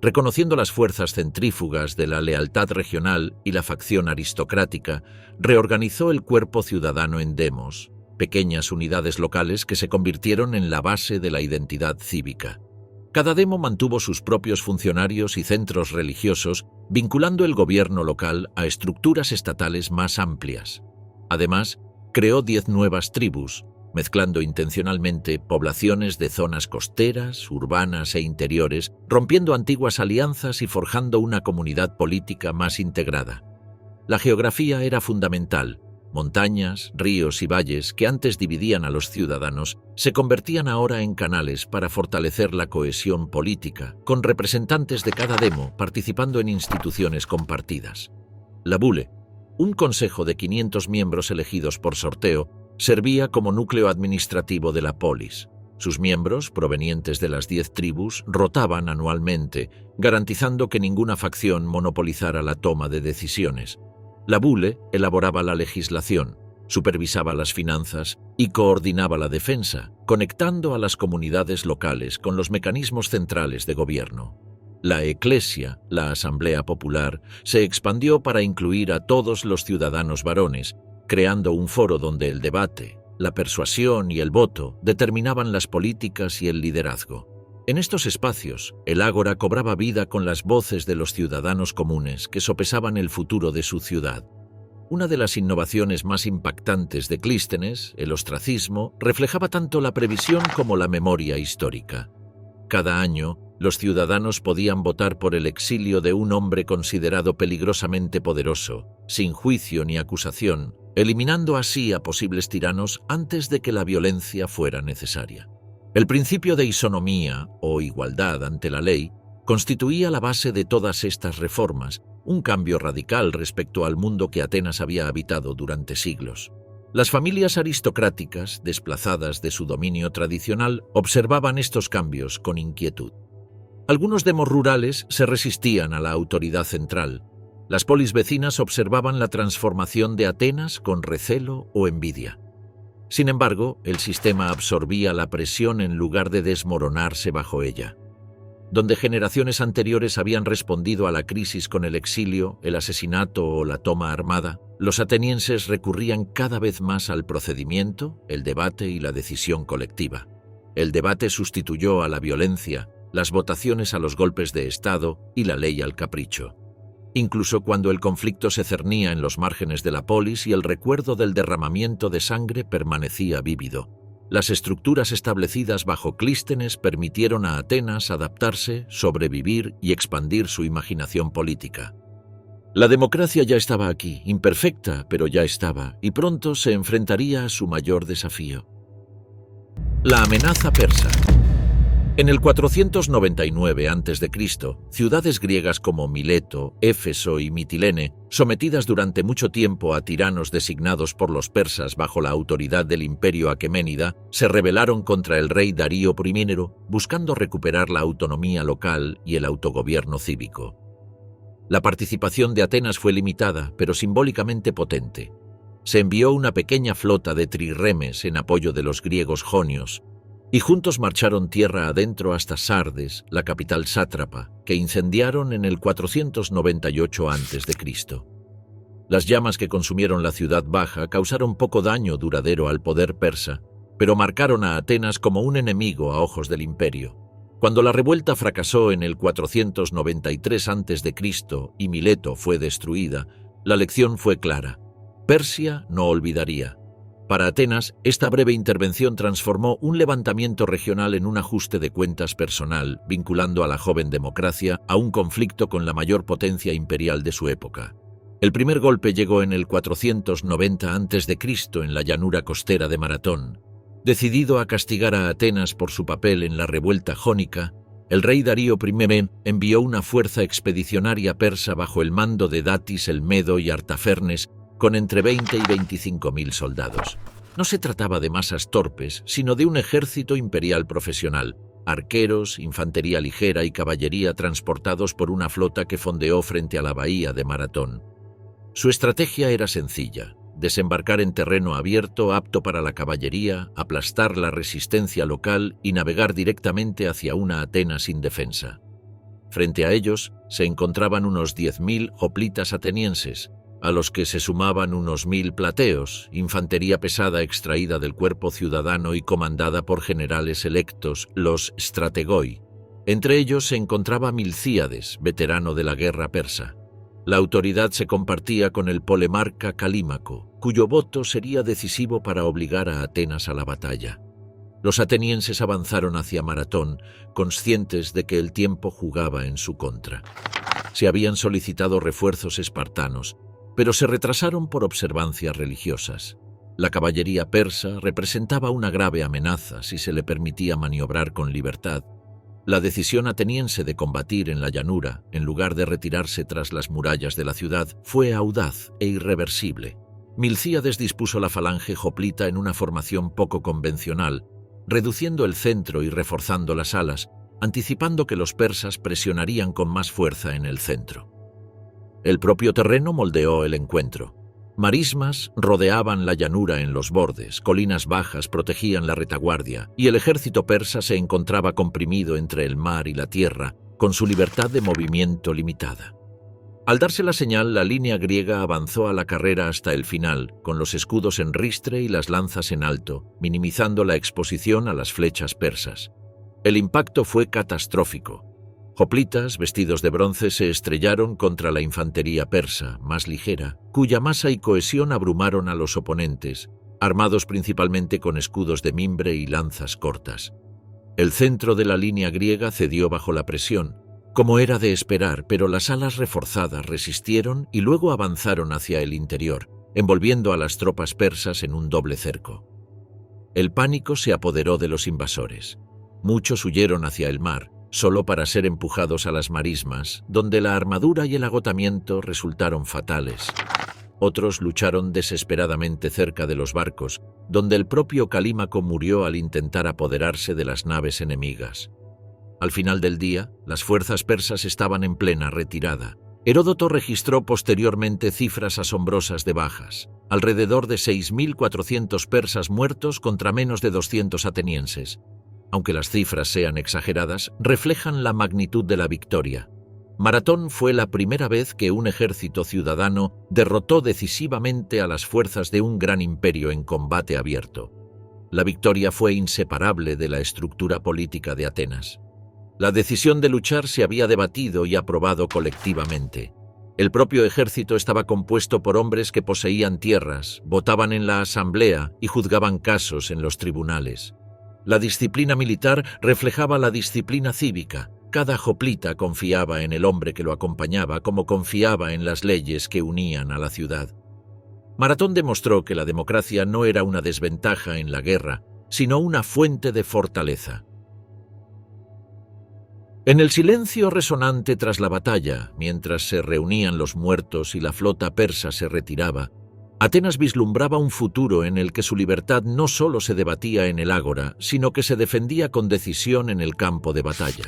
Reconociendo las fuerzas centrífugas de la lealtad regional y la facción aristocrática, reorganizó el cuerpo ciudadano en demos, pequeñas unidades locales que se convirtieron en la base de la identidad cívica. Cada demo mantuvo sus propios funcionarios y centros religiosos, vinculando el gobierno local a estructuras estatales más amplias. Además, creó 10 nuevas tribus, mezclando intencionalmente poblaciones de zonas costeras, urbanas e interiores, rompiendo antiguas alianzas y forjando una comunidad política más integrada. La geografía era fundamental. Montañas, ríos y valles que antes dividían a los ciudadanos se convertían ahora en canales para fortalecer la cohesión política, con representantes de cada demo participando en instituciones compartidas. La bule, un consejo de 500 miembros elegidos por sorteo, servía como núcleo administrativo de la polis. Sus miembros, provenientes de las 10 tribus, rotaban anualmente, garantizando que ninguna facción monopolizara la toma de decisiones. La bule elaboraba la legislación, supervisaba las finanzas y coordinaba la defensa, conectando a las comunidades locales con los mecanismos centrales de gobierno. La eclesia, la asamblea popular, se expandió para incluir a todos los ciudadanos varones, creando un foro donde el debate, la persuasión y el voto determinaban las políticas y el liderazgo. En estos espacios, el ágora cobraba vida con las voces de los ciudadanos comunes que sopesaban el futuro de su ciudad. Una de las innovaciones más impactantes de Clístenes, el ostracismo, reflejaba tanto la previsión como la memoria histórica. Cada año, los ciudadanos podían votar por el exilio de un hombre considerado peligrosamente poderoso, sin juicio ni acusación, eliminando así a posibles tiranos antes de que la violencia fuera necesaria. El principio de isonomía, o igualdad ante la ley, constituía la base de todas estas reformas, un cambio radical respecto al mundo que Atenas había habitado durante siglos. Las familias aristocráticas, desplazadas de su dominio tradicional, observaban estos cambios con inquietud. Algunos demos rurales se resistían a la autoridad central. Las polis vecinas observaban la transformación de Atenas con recelo o envidia. Sin embargo, el sistema absorbía la presión en lugar de desmoronarse bajo ella. Donde generaciones anteriores habían respondido a la crisis con el exilio, el asesinato o la toma armada, los atenienses recurrían cada vez más al procedimiento, el debate y la decisión colectiva. El debate sustituyó a la violencia, las votaciones a los golpes de Estado y la ley al capricho. Incluso cuando el conflicto se cernía en los márgenes de la polis y el recuerdo del derramamiento de sangre permanecía vívido, las estructuras establecidas bajo Clístenes permitieron a Atenas adaptarse, sobrevivir y expandir su imaginación política. La democracia ya estaba aquí, imperfecta, pero ya estaba, y pronto se enfrentaría a su mayor desafío. La amenaza persa. En el 499 a.C., ciudades griegas como Mileto, Éfeso y Mitilene, sometidas durante mucho tiempo a tiranos designados por los persas bajo la autoridad del imperio aqueménida, se rebelaron contra el rey Darío I, buscando recuperar la autonomía local y el autogobierno cívico. La participación de Atenas fue limitada, pero simbólicamente potente. Se envió una pequeña flota de trirremes en apoyo de los griegos jonios, y juntos marcharon tierra adentro hasta Sardes, la capital sátrapa, que incendiaron en el 498 a.C. Las llamas que consumieron la ciudad baja causaron poco daño duradero al poder persa, pero marcaron a Atenas como un enemigo a ojos del imperio. Cuando la revuelta fracasó en el 493 a.C. y Mileto fue destruida, la lección fue clara. Persia no olvidaría. Para Atenas, esta breve intervención transformó un levantamiento regional en un ajuste de cuentas personal, vinculando a la joven democracia a un conflicto con la mayor potencia imperial de su época. El primer golpe llegó en el 490 a.C. en la llanura costera de Maratón. Decidido a castigar a Atenas por su papel en la revuelta jónica, el rey Darío I envió una fuerza expedicionaria persa bajo el mando de Datis el Medo y Artafernes, con entre 20 y 25.000 soldados. No se trataba de masas torpes, sino de un ejército imperial profesional, arqueros, infantería ligera y caballería transportados por una flota que fondeó frente a la bahía de Maratón. Su estrategia era sencilla: desembarcar en terreno abierto apto para la caballería, aplastar la resistencia local y navegar directamente hacia una Atenas indefensa. Frente a ellos se encontraban unos 10.000 hoplitas atenienses, a los que se sumaban unos 1.000 plateos, infantería pesada extraída del cuerpo ciudadano y comandada por generales electos, los strategoi. Entre ellos se encontraba Milcíades, veterano de la guerra persa. La autoridad se compartía con el polemarca Calímaco, cuyo voto sería decisivo para obligar a Atenas a la batalla. Los atenienses avanzaron hacia Maratón, conscientes de que el tiempo jugaba en su contra. Se habían solicitado refuerzos espartanos, pero se retrasaron por observancias religiosas. La caballería persa representaba una grave amenaza si se le permitía maniobrar con libertad. La decisión ateniense de combatir en la llanura, en lugar de retirarse tras las murallas de la ciudad, fue audaz e irreversible. Milcíades dispuso la falange joplita en una formación poco convencional, reduciendo el centro y reforzando las alas, anticipando que los persas presionarían con más fuerza en el centro. El propio terreno moldeó el encuentro. Marismas rodeaban la llanura en los bordes, colinas bajas protegían la retaguardia, y el ejército persa se encontraba comprimido entre el mar y la tierra, con su libertad de movimiento limitada. Al darse la señal, la línea griega avanzó a la carrera hasta el final, con los escudos en ristre y las lanzas en alto, minimizando la exposición a las flechas persas. El impacto fue catastrófico. Hoplitas, vestidos de bronce, se estrellaron contra la infantería persa, más ligera, cuya masa y cohesión abrumaron a los oponentes, armados principalmente con escudos de mimbre y lanzas cortas. El centro de la línea griega cedió bajo la presión, como era de esperar, pero las alas reforzadas resistieron y luego avanzaron hacia el interior, envolviendo a las tropas persas en un doble cerco. El pánico se apoderó de los invasores. Muchos huyeron hacia el mar, solo para ser empujados a las marismas, donde la armadura y el agotamiento resultaron fatales. Otros lucharon desesperadamente cerca de los barcos, donde el propio Calímaco murió al intentar apoderarse de las naves enemigas. Al final del día, las fuerzas persas estaban en plena retirada. Heródoto registró posteriormente cifras asombrosas de bajas, alrededor de 6.400 persas muertos contra menos de 200 atenienses. Aunque las cifras sean exageradas, reflejan la magnitud de la victoria. Maratón fue la primera vez que un ejército ciudadano derrotó decisivamente a las fuerzas de un gran imperio en combate abierto. La victoria fue inseparable de la estructura política de Atenas. La decisión de luchar se había debatido y aprobado colectivamente. El propio ejército estaba compuesto por hombres que poseían tierras, votaban en la asamblea y juzgaban casos en los tribunales. La disciplina militar reflejaba la disciplina cívica. Cada hoplita confiaba en el hombre que lo acompañaba como confiaba en las leyes que unían a la ciudad. Maratón demostró que la democracia no era una desventaja en la guerra, sino una fuente de fortaleza. En el silencio resonante tras la batalla, mientras se reunían los muertos y la flota persa se retiraba, Atenas vislumbraba un futuro en el que su libertad no solo se debatía en el ágora, sino que se defendía con decisión en el campo de batalla.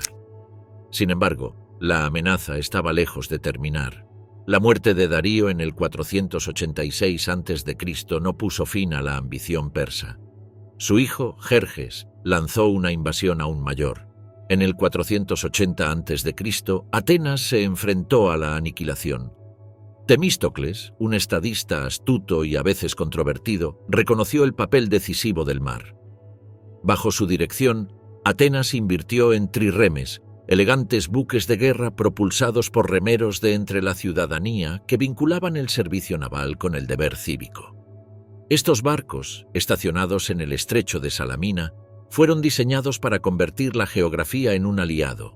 Sin embargo, la amenaza estaba lejos de terminar. La muerte de Darío en el 486 a.C. no puso fin a la ambición persa. Su hijo, Jerjes, lanzó una invasión aún mayor. En el 480 a.C., Atenas se enfrentó a la aniquilación. Temístocles, un estadista astuto y a veces controvertido, reconoció el papel decisivo del mar. Bajo su dirección, Atenas invirtió en trirremes, elegantes buques de guerra propulsados por remeros de entre la ciudadanía que vinculaban el servicio naval con el deber cívico. Estos barcos, estacionados en el estrecho de Salamina, fueron diseñados para convertir la geografía en un aliado.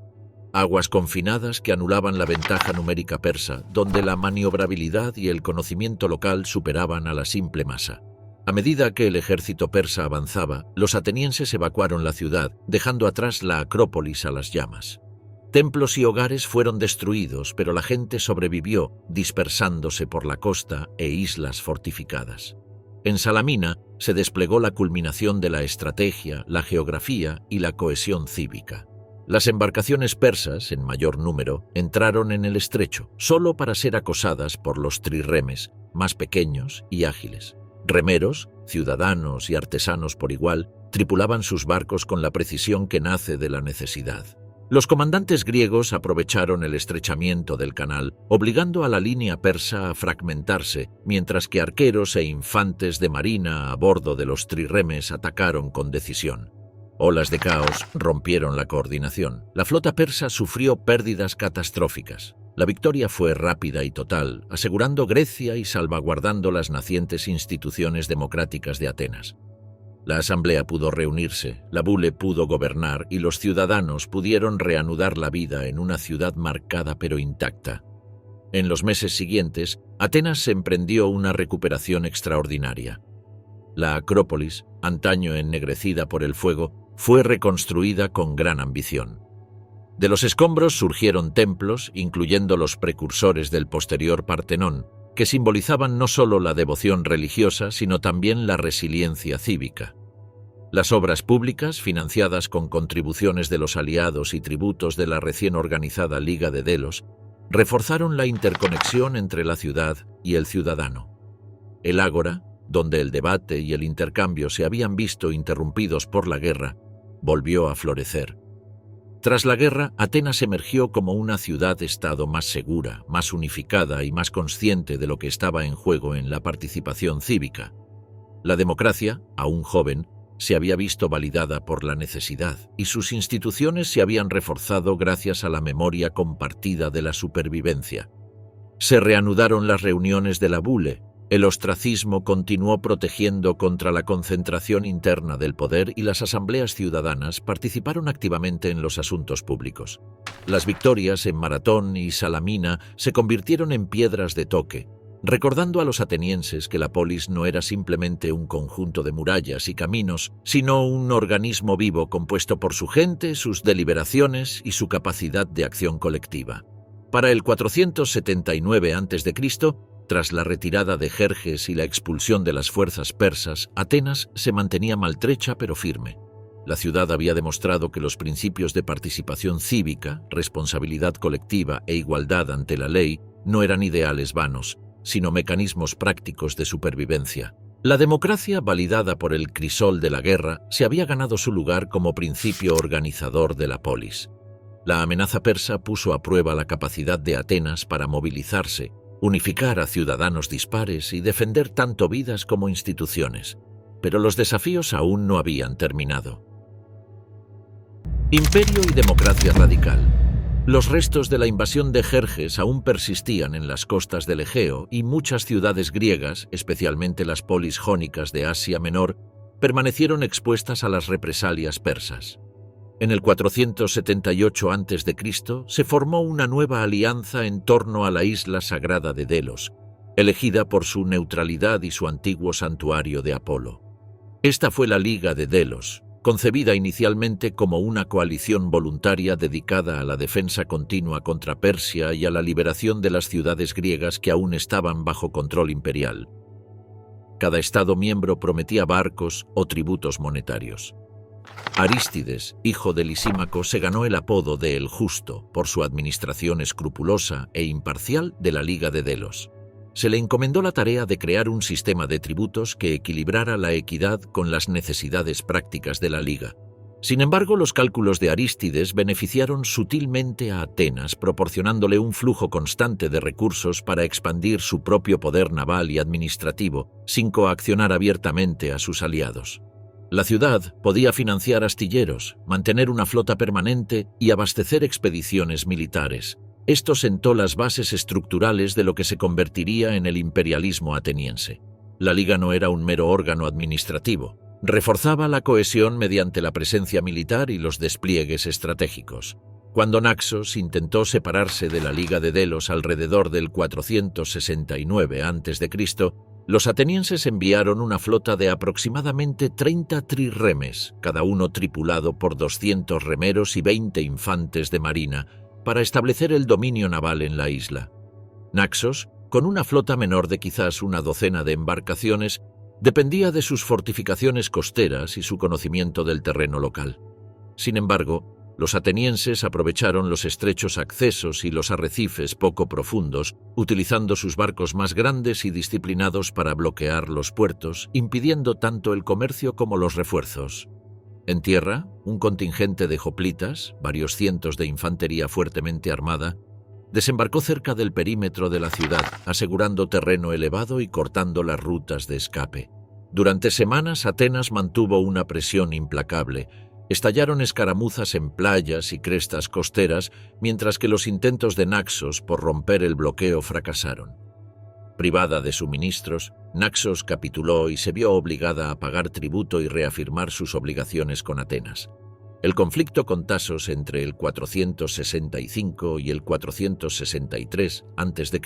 Aguas confinadas que anulaban la ventaja numérica persa, donde la maniobrabilidad y el conocimiento local superaban a la simple masa. A medida que el ejército persa avanzaba, los atenienses evacuaron la ciudad, dejando atrás la Acrópolis a las llamas. Templos y hogares fueron destruidos, pero la gente sobrevivió, dispersándose por la costa e islas fortificadas. En Salamina se desplegó la culminación de la estrategia, la geografía y la cohesión cívica. Las embarcaciones persas, en mayor número, entraron en el estrecho, solo para ser acosadas por los trirremes, más pequeños y ágiles. Remeros, ciudadanos y artesanos por igual, tripulaban sus barcos con la precisión que nace de la necesidad. Los comandantes griegos aprovecharon el estrechamiento del canal, obligando a la línea persa a fragmentarse, mientras que arqueros e infantes de marina a bordo de los trirremes atacaron con decisión. Olas de caos rompieron la coordinación. La flota persa sufrió pérdidas catastróficas. La victoria fue rápida y total, asegurando Grecia y salvaguardando las nacientes instituciones democráticas de Atenas. La asamblea pudo reunirse, la bule pudo gobernar y los ciudadanos pudieron reanudar la vida en una ciudad marcada pero intacta. En los meses siguientes, Atenas emprendió una recuperación extraordinaria. La Acrópolis, antaño ennegrecida por el fuego, fue reconstruida con gran ambición. De los escombros surgieron templos, incluyendo los precursores del posterior Partenón, que simbolizaban no solo la devoción religiosa, sino también la resiliencia cívica. Las obras públicas, financiadas con contribuciones de los aliados y tributos de la recién organizada Liga de Delos, reforzaron la interconexión entre la ciudad y el ciudadano. El ágora, donde el debate y el intercambio se habían visto interrumpidos por la guerra, volvió a florecer. Tras la guerra, Atenas emergió como una ciudad-estado más segura, más unificada y más consciente de lo que estaba en juego en la participación cívica. La democracia, aún joven, se había visto validada por la necesidad y sus instituciones se habían reforzado gracias a la memoria compartida de la supervivencia. Se reanudaron las reuniones de la bule. El ostracismo continuó protegiendo contra la concentración interna del poder y las asambleas ciudadanas participaron activamente en los asuntos públicos. Las victorias en Maratón y Salamina se convirtieron en piedras de toque, recordando a los atenienses que la polis no era simplemente un conjunto de murallas y caminos, sino un organismo vivo compuesto por su gente, sus deliberaciones y su capacidad de acción colectiva. Para el 479 a.C., tras la retirada de Jerjes y la expulsión de las fuerzas persas, Atenas se mantenía maltrecha pero firme. La ciudad había demostrado que los principios de participación cívica, responsabilidad colectiva e igualdad ante la ley no eran ideales vanos, sino mecanismos prácticos de supervivencia. La democracia, validada por el crisol de la guerra, se había ganado su lugar como principio organizador de la polis. La amenaza persa puso a prueba la capacidad de Atenas para movilizarse, unificar a ciudadanos dispares y defender tanto vidas como instituciones. Pero los desafíos aún no habían terminado. Imperio y democracia radical. Los restos de la invasión de Jerjes aún persistían en las costas del Egeo y muchas ciudades griegas, especialmente las polis jónicas de Asia Menor, permanecieron expuestas a las represalias persas. En el 478 a.C. se formó una nueva alianza en torno a la isla sagrada de Delos, elegida por su neutralidad y su antiguo santuario de Apolo. Esta fue la Liga de Delos, concebida inicialmente como una coalición voluntaria dedicada a la defensa continua contra Persia y a la liberación de las ciudades griegas que aún estaban bajo control imperial. Cada estado miembro prometía barcos o tributos monetarios. Arístides, hijo de Lisímaco, se ganó el apodo de El Justo por su administración escrupulosa e imparcial de la Liga de Delos. Se le encomendó la tarea de crear un sistema de tributos que equilibrara la equidad con las necesidades prácticas de la Liga. Sin embargo, los cálculos de Arístides beneficiaron sutilmente a Atenas, proporcionándole un flujo constante de recursos para expandir su propio poder naval y administrativo, sin coaccionar abiertamente a sus aliados. La ciudad podía financiar astilleros, mantener una flota permanente y abastecer expediciones militares. Esto sentó las bases estructurales de lo que se convertiría en el imperialismo ateniense. La Liga no era un mero órgano administrativo. Reforzaba la cohesión mediante la presencia militar y los despliegues estratégicos. Cuando Naxos intentó separarse de la Liga de Delos alrededor del 469 a.C., los atenienses enviaron una flota de aproximadamente 30 trirremes, cada uno tripulado por 200 remeros y 20 infantes de marina, para establecer el dominio naval en la isla. Naxos, con una flota menor de quizás una docena de embarcaciones, dependía de sus fortificaciones costeras y su conocimiento del terreno local. Sin embargo, los atenienses aprovecharon los estrechos accesos y los arrecifes poco profundos, utilizando sus barcos más grandes y disciplinados para bloquear los puertos, impidiendo tanto el comercio como los refuerzos. En tierra, un contingente de hoplitas, varios cientos de infantería fuertemente armada, desembarcó cerca del perímetro de la ciudad, asegurando terreno elevado y cortando las rutas de escape. Durante semanas, Atenas mantuvo una presión implacable. Estallaron escaramuzas en playas y crestas costeras, mientras que los intentos de Naxos por romper el bloqueo fracasaron. Privada de suministros, Naxos capituló y se vio obligada a pagar tributo y reafirmar sus obligaciones con Atenas. El conflicto con Tasos entre el 465 y el 463 a.C.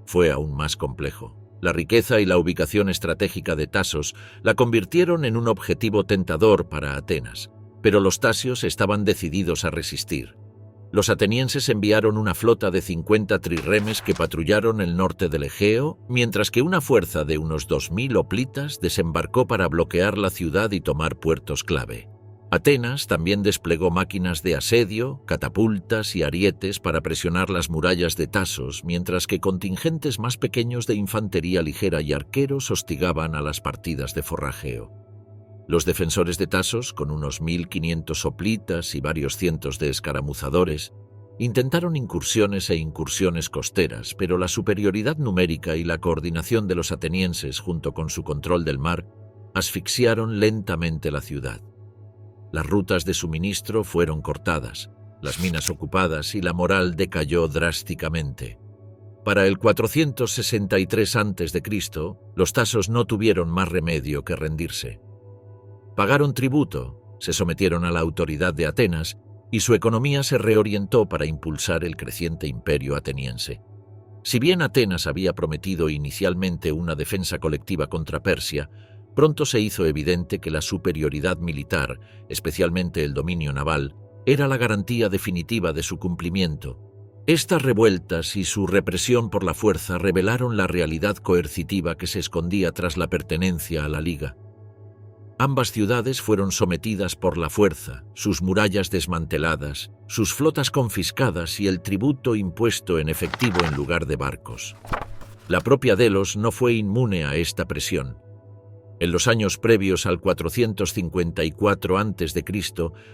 fue aún más complejo. La riqueza y la ubicación estratégica de Tasos la convirtieron en un objetivo tentador para Atenas, pero los tasios estaban decididos a resistir. Los atenienses enviaron una flota de 50 trirremes que patrullaron el norte del Egeo, mientras que una fuerza de unos 2000 hoplitas desembarcó para bloquear la ciudad y tomar puertos clave. Atenas también desplegó máquinas de asedio, catapultas y arietes para presionar las murallas de Tasos, mientras que contingentes más pequeños de infantería ligera y arqueros hostigaban a las partidas de forrajeo. Los defensores de Tasos, con unos 1500 hoplitas y varios cientos de escaramuzadores, intentaron incursiones costeras, pero la superioridad numérica y la coordinación de los atenienses junto con su control del mar asfixiaron lentamente la ciudad. Las rutas de suministro fueron cortadas, las minas ocupadas y la moral decayó drásticamente. Para el 463 a.C., los tasos no tuvieron más remedio que rendirse. Pagaron tributo, se sometieron a la autoridad de Atenas y su economía se reorientó para impulsar el creciente imperio ateniense. Si bien Atenas había prometido inicialmente una defensa colectiva contra Persia, pronto se hizo evidente que la superioridad militar, especialmente el dominio naval, era la garantía definitiva de su cumplimiento. Estas revueltas y su represión por la fuerza revelaron la realidad coercitiva que se escondía tras la pertenencia a la Liga. Ambas ciudades fueron sometidas por la fuerza, sus murallas desmanteladas, sus flotas confiscadas y el tributo impuesto en efectivo en lugar de barcos. La propia Delos no fue inmune a esta presión. En los años previos al 454 a.C.,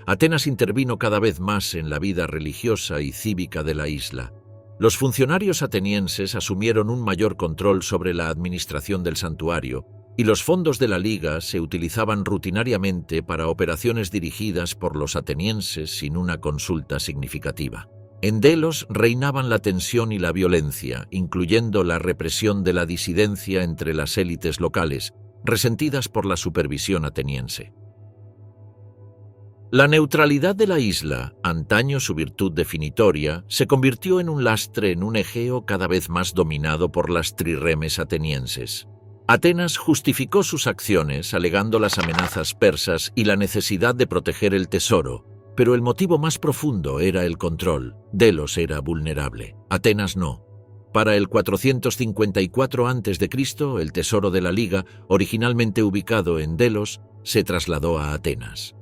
Atenas intervino cada vez más en la vida religiosa y cívica de la isla. Los funcionarios atenienses asumieron un mayor control sobre la administración del santuario, y los fondos de la Liga se utilizaban rutinariamente para operaciones dirigidas por los atenienses sin una consulta significativa. En Delos reinaban la tensión y la violencia, incluyendo la represión de la disidencia entre las élites locales, resentidas por la supervisión ateniense. La neutralidad de la isla, antaño su virtud definitoria, se convirtió en un lastre en un Egeo cada vez más dominado por las trirremes atenienses. Atenas justificó sus acciones alegando las amenazas persas y la necesidad de proteger el tesoro, pero el motivo más profundo era el control. Delos era vulnerable, Atenas no. Para el 454 a.C., el tesoro de la Liga, originalmente ubicado en Delos, se trasladó a Atenas.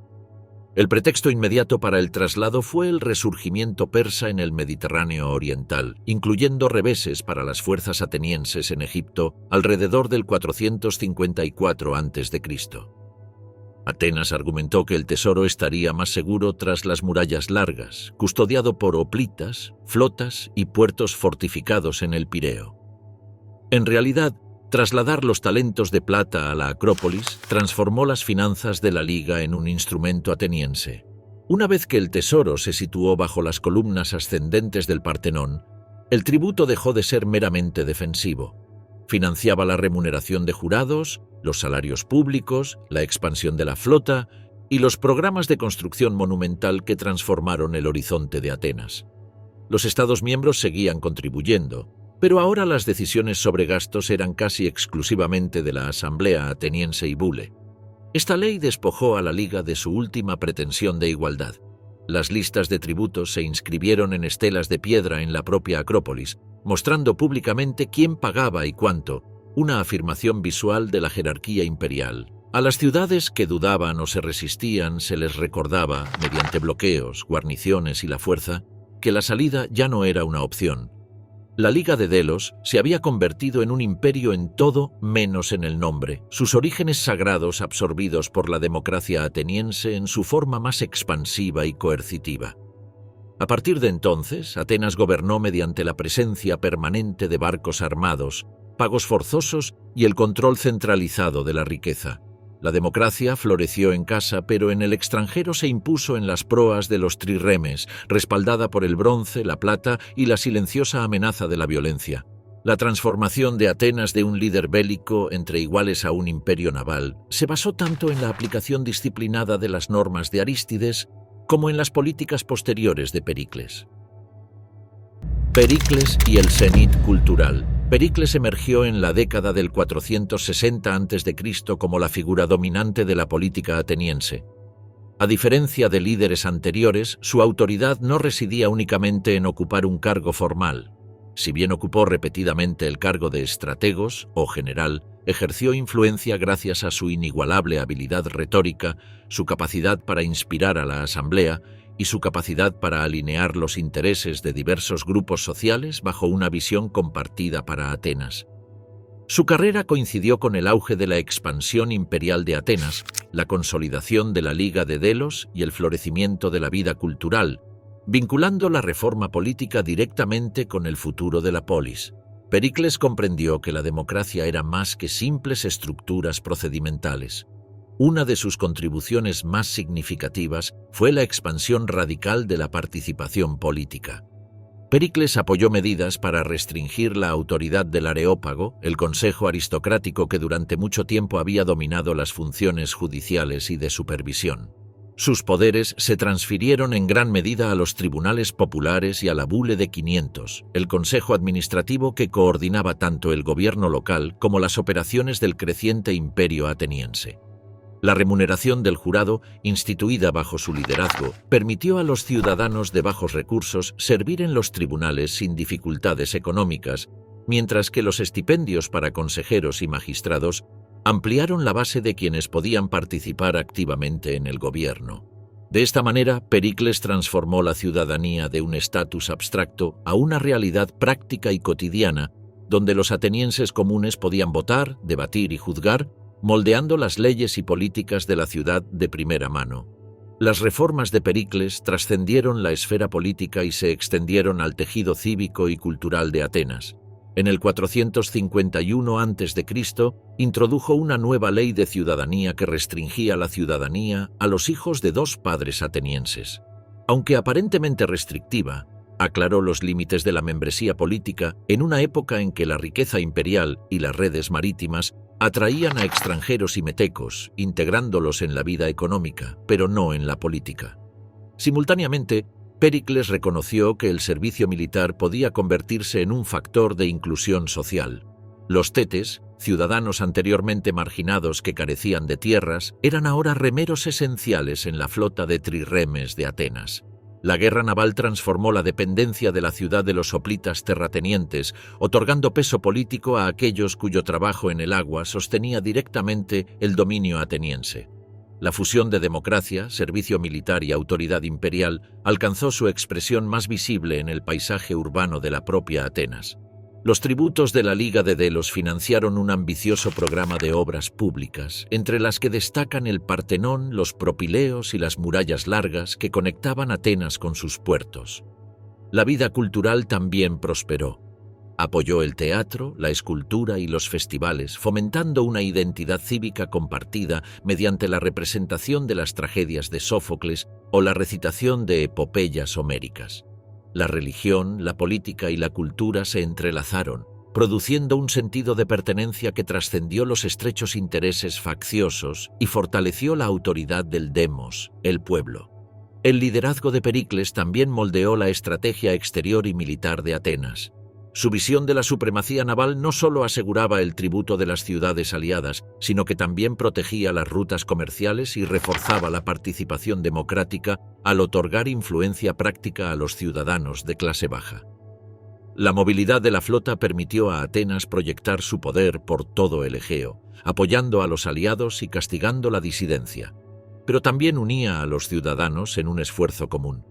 El pretexto inmediato para el traslado fue el resurgimiento persa en el Mediterráneo oriental, incluyendo reveses para las fuerzas atenienses en Egipto alrededor del 454 a.C. Atenas argumentó que el tesoro estaría más seguro tras las murallas largas, custodiado por hoplitas, flotas y puertos fortificados en el Pireo. En realidad, Trasladar los talentos de plata a la Acrópolis transformó las finanzas de la Liga en un instrumento ateniense. Una vez que el tesoro se situó bajo las columnas ascendentes del Partenón, el tributo dejó de ser meramente defensivo. Financiaba la remuneración de jurados, los salarios públicos, la expansión de la flota y los programas de construcción monumental que transformaron el horizonte de Atenas. Los Estados miembros seguían contribuyendo, pero ahora las decisiones sobre gastos eran casi exclusivamente de la Asamblea ateniense y Bule. Esta ley despojó a la Liga de su última pretensión de igualdad. Las listas de tributos se inscribieron en estelas de piedra en la propia Acrópolis, mostrando públicamente quién pagaba y cuánto, una afirmación visual de la jerarquía imperial. A las ciudades que dudaban o se resistían se les recordaba, mediante bloqueos, guarniciones y la fuerza, que la salida ya no era una opción. La Liga de Delos se había convertido en un imperio en todo menos en el nombre, sus orígenes sagrados absorbidos por la democracia ateniense en su forma más expansiva y coercitiva. A partir de entonces, Atenas gobernó mediante la presencia permanente de barcos armados, pagos forzosos y el control centralizado de la riqueza. La democracia floreció en casa, pero en el extranjero se impuso en las proas de los trirremes, respaldada por el bronce, la plata y la silenciosa amenaza de la violencia. La transformación de Atenas de un líder bélico entre iguales a un imperio naval se basó tanto en la aplicación disciplinada de las normas de Arístides como en las políticas posteriores de Pericles. Pericles y el cenit cultural. Pericles emergió en la década del 460 a.C. como la figura dominante de la política ateniense. A diferencia de líderes anteriores, su autoridad no residía únicamente en ocupar un cargo formal. Si bien ocupó repetidamente el cargo de estrategos o general, ejerció influencia gracias a su inigualable habilidad retórica, su capacidad para inspirar a la asamblea y su capacidad para alinear los intereses de diversos grupos sociales bajo una visión compartida para Atenas. Su carrera coincidió con el auge de la expansión imperial de Atenas, la consolidación de la Liga de Delos y el florecimiento de la vida cultural, vinculando la reforma política directamente con el futuro de la polis. Pericles comprendió que la democracia era más que simples estructuras procedimentales. Una de sus contribuciones más significativas fue la expansión radical de la participación política. Pericles apoyó medidas para restringir la autoridad del Areópago, el consejo aristocrático que durante mucho tiempo había dominado las funciones judiciales y de supervisión. Sus poderes se transfirieron en gran medida a los tribunales populares y a la Bule de 500, el consejo administrativo que coordinaba tanto el gobierno local como las operaciones del creciente imperio ateniense. La remuneración del jurado, instituida bajo su liderazgo, permitió a los ciudadanos de bajos recursos servir en los tribunales sin dificultades económicas, mientras que los estipendios para consejeros y magistrados ampliaron la base de quienes podían participar activamente en el gobierno. De esta manera, Pericles transformó la ciudadanía de un estatus abstracto a una realidad práctica y cotidiana, donde los atenienses comunes podían votar, debatir y juzgar, moldeando las leyes y políticas de la ciudad de primera mano. Las reformas de Pericles trascendieron la esfera política y se extendieron al tejido cívico y cultural de Atenas. En el 451 a.C., introdujo una nueva ley de ciudadanía que restringía la ciudadanía a los hijos de dos padres atenienses. Aunque aparentemente restrictiva, aclaró los límites de la membresía política en una época en que la riqueza imperial y las redes marítimas atraían a extranjeros y metecos, integrándolos en la vida económica, pero no en la política. Simultáneamente, Pericles reconoció que el servicio militar podía convertirse en un factor de inclusión social. Los tetes, ciudadanos anteriormente marginados que carecían de tierras, eran ahora remeros esenciales en la flota de trirremes de Atenas. La guerra naval transformó la dependencia de la ciudad de los hoplitas terratenientes, otorgando peso político a aquellos cuyo trabajo en el agua sostenía directamente el dominio ateniense. La fusión de democracia, servicio militar y autoridad imperial alcanzó su expresión más visible en el paisaje urbano de la propia Atenas. Los tributos de la Liga de Delos financiaron un ambicioso programa de obras públicas, entre las que destacan el Partenón, los propileos y las murallas largas que conectaban Atenas con sus puertos. La vida cultural también prosperó. Apoyó el teatro, la escultura y los festivales, fomentando una identidad cívica compartida mediante la representación de las tragedias de Sófocles o la recitación de epopeyas homéricas. La religión, la política y la cultura se entrelazaron, produciendo un sentido de pertenencia que trascendió los estrechos intereses facciosos y fortaleció la autoridad del demos, el pueblo. El liderazgo de Pericles también moldeó la estrategia exterior y militar de Atenas. Su visión de la supremacía naval no solo aseguraba el tributo de las ciudades aliadas, sino que también protegía las rutas comerciales y reforzaba la participación democrática al otorgar influencia práctica a los ciudadanos de clase baja. La movilidad de la flota permitió a Atenas proyectar su poder por todo el Egeo, apoyando a los aliados y castigando la disidencia, pero también unía a los ciudadanos en un esfuerzo común.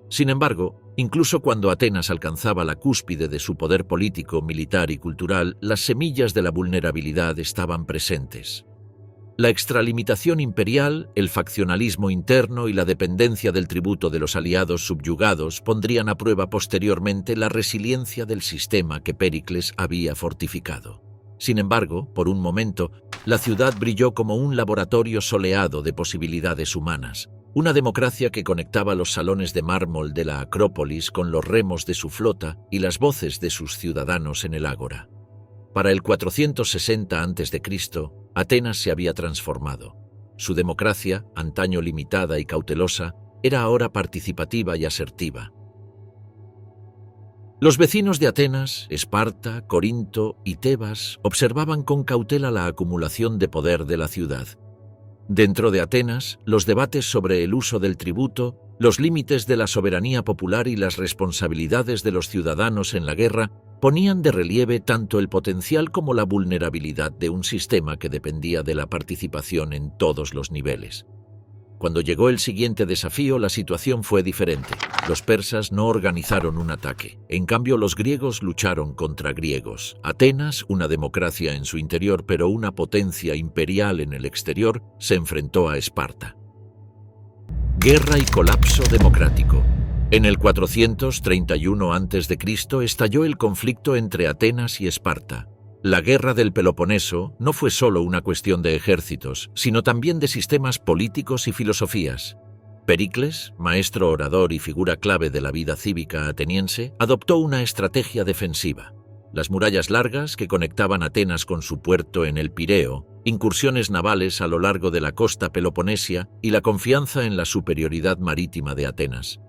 Sin embargo, incluso cuando Atenas alcanzaba la cúspide de su poder político, militar y cultural, las semillas de la vulnerabilidad estaban presentes. La extralimitación imperial, el faccionalismo interno y la dependencia del tributo de los aliados subyugados pondrían a prueba posteriormente la resiliencia del sistema que Pericles había fortificado. Sin embargo, por un momento, la ciudad brilló como un laboratorio soleado de posibilidades humanas. Una democracia que conectaba los salones de mármol de la Acrópolis con los remos de su flota y las voces de sus ciudadanos en el ágora. Para el 460 a.C., Atenas se había transformado. Su democracia, antaño limitada y cautelosa, era ahora participativa y asertiva. Los vecinos de Atenas, Esparta, Corinto y Tebas observaban con cautela la acumulación de poder de la ciudad. Dentro de Atenas, los debates sobre el uso del tributo, los límites de la soberanía popular y las responsabilidades de los ciudadanos en la guerra ponían de relieve tanto el potencial como la vulnerabilidad de un sistema que dependía de la participación en todos los niveles. Cuando llegó el siguiente desafío, la situación fue diferente. Los persas no organizaron un ataque. En cambio, los griegos lucharon contra griegos. Atenas, una democracia en su interior pero una potencia imperial en el exterior, se enfrentó a Esparta. Guerra y colapso democrático. En el 431 a.C. estalló el conflicto entre Atenas y Esparta. La guerra del Peloponeso no fue solo una cuestión de ejércitos, sino también de sistemas políticos y filosofías. Pericles, maestro orador y figura clave de la vida cívica ateniense, adoptó una estrategia defensiva. Las murallas largas que conectaban Atenas con su puerto en el Pireo, incursiones navales a lo largo de la costa peloponesia y la confianza en la superioridad marítima de Atenas.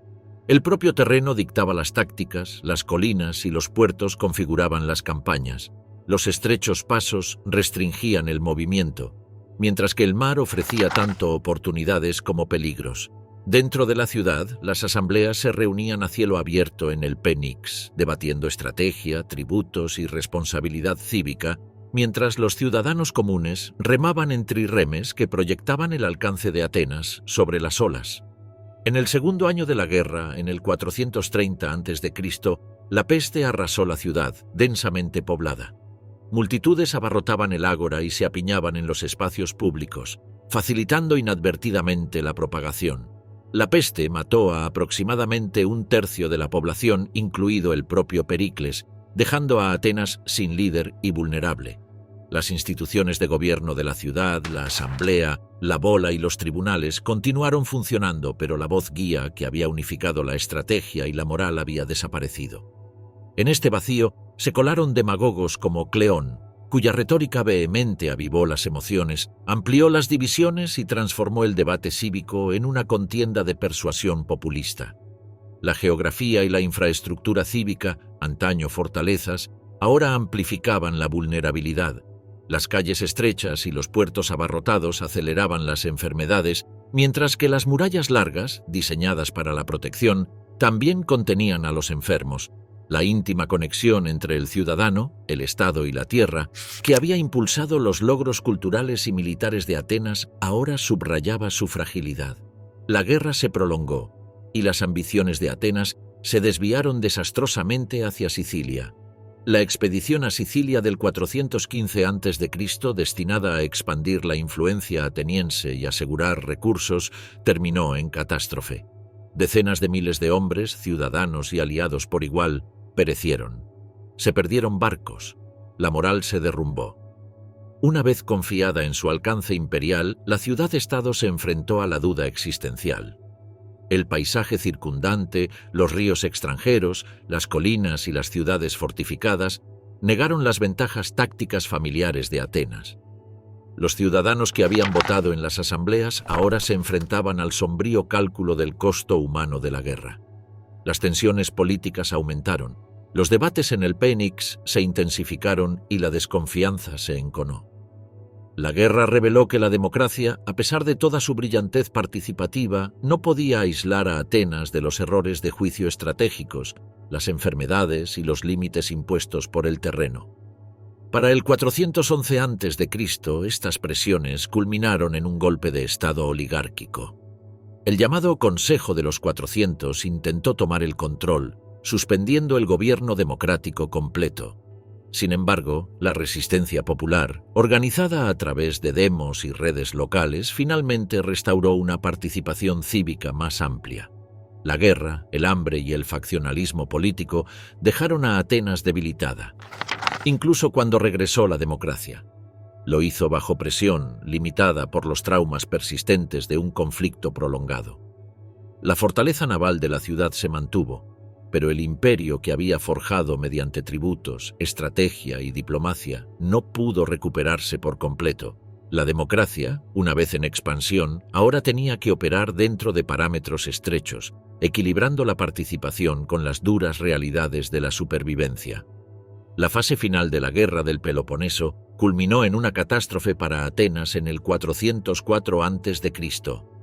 El propio terreno dictaba las tácticas, las colinas y los puertos configuraban las campañas. Los estrechos pasos restringían el movimiento, mientras que el mar ofrecía tanto oportunidades como peligros. Dentro de la ciudad, las asambleas se reunían a cielo abierto en el Pénix, debatiendo estrategia, tributos y responsabilidad cívica, mientras los ciudadanos comunes remaban en trirremes que proyectaban el alcance de Atenas sobre las olas. En el segundo año de la guerra, en el 430 a.C., la peste arrasó la ciudad, densamente poblada. Multitudes abarrotaban el ágora y se apiñaban en los espacios públicos, facilitando inadvertidamente la propagación. La peste mató a aproximadamente un tercio de la población, incluido el propio Pericles, dejando a Atenas sin líder y vulnerable. Las instituciones de gobierno de la ciudad, la asamblea, la bola y los tribunales continuaron funcionando, pero la voz guía que había unificado la estrategia y la moral había desaparecido. En este vacío se colaron demagogos como Cleón, cuya retórica vehemente avivó las emociones, amplió las divisiones y transformó el debate cívico en una contienda de persuasión populista. La geografía y la infraestructura cívica, antaño fortalezas, ahora amplificaban la vulnerabilidad. Las calles estrechas y los puertos abarrotados aceleraban las enfermedades, mientras que las murallas largas, diseñadas para la protección, también contenían a los enfermos. La íntima conexión entre el ciudadano, el Estado y la tierra, que había impulsado los logros culturales y militares de Atenas, ahora subrayaba su fragilidad. La guerra se prolongó, y las ambiciones de Atenas se desviaron desastrosamente hacia Sicilia. La expedición a Sicilia del 415 a.C., destinada a expandir la influencia ateniense y asegurar recursos, terminó en catástrofe. Decenas de miles de hombres, ciudadanos y aliados por igual, perecieron. Se perdieron barcos. La moral se derrumbó. Una vez confiada en su alcance imperial, la ciudad-estado se enfrentó a la duda existencial. El paisaje circundante, los ríos extranjeros, las colinas y las ciudades fortificadas negaron las ventajas tácticas familiares de Atenas. Los ciudadanos que habían votado en las asambleas ahora se enfrentaban al sombrío cálculo del costo humano de la guerra. Las tensiones políticas aumentaron, los debates en el Pénix se intensificaron y la desconfianza se enconó. La guerra reveló que la democracia, a pesar de toda su brillantez participativa, no podía aislar a Atenas de los errores de juicio estratégicos, las enfermedades y los límites impuestos por el terreno. Para el 411 a.C., estas presiones culminaron en un golpe de estado oligárquico. El llamado Consejo de los 400 intentó tomar el control, suspendiendo el gobierno democrático completo. Sin embargo, la resistencia popular, organizada a través de demos y redes locales, finalmente restauró una participación cívica más amplia. La guerra, el hambre y el faccionalismo político dejaron a Atenas debilitada, incluso cuando regresó la democracia. Lo hizo bajo presión, limitada por los traumas persistentes de un conflicto prolongado. La fortaleza naval de la ciudad se mantuvo, pero el imperio que había forjado mediante tributos, estrategia y diplomacia no pudo recuperarse por completo. La democracia, una vez en expansión, ahora tenía que operar dentro de parámetros estrechos, equilibrando la participación con las duras realidades de la supervivencia. La fase final de la Guerra del Peloponeso culminó en una catástrofe para Atenas en el 404 a.C.,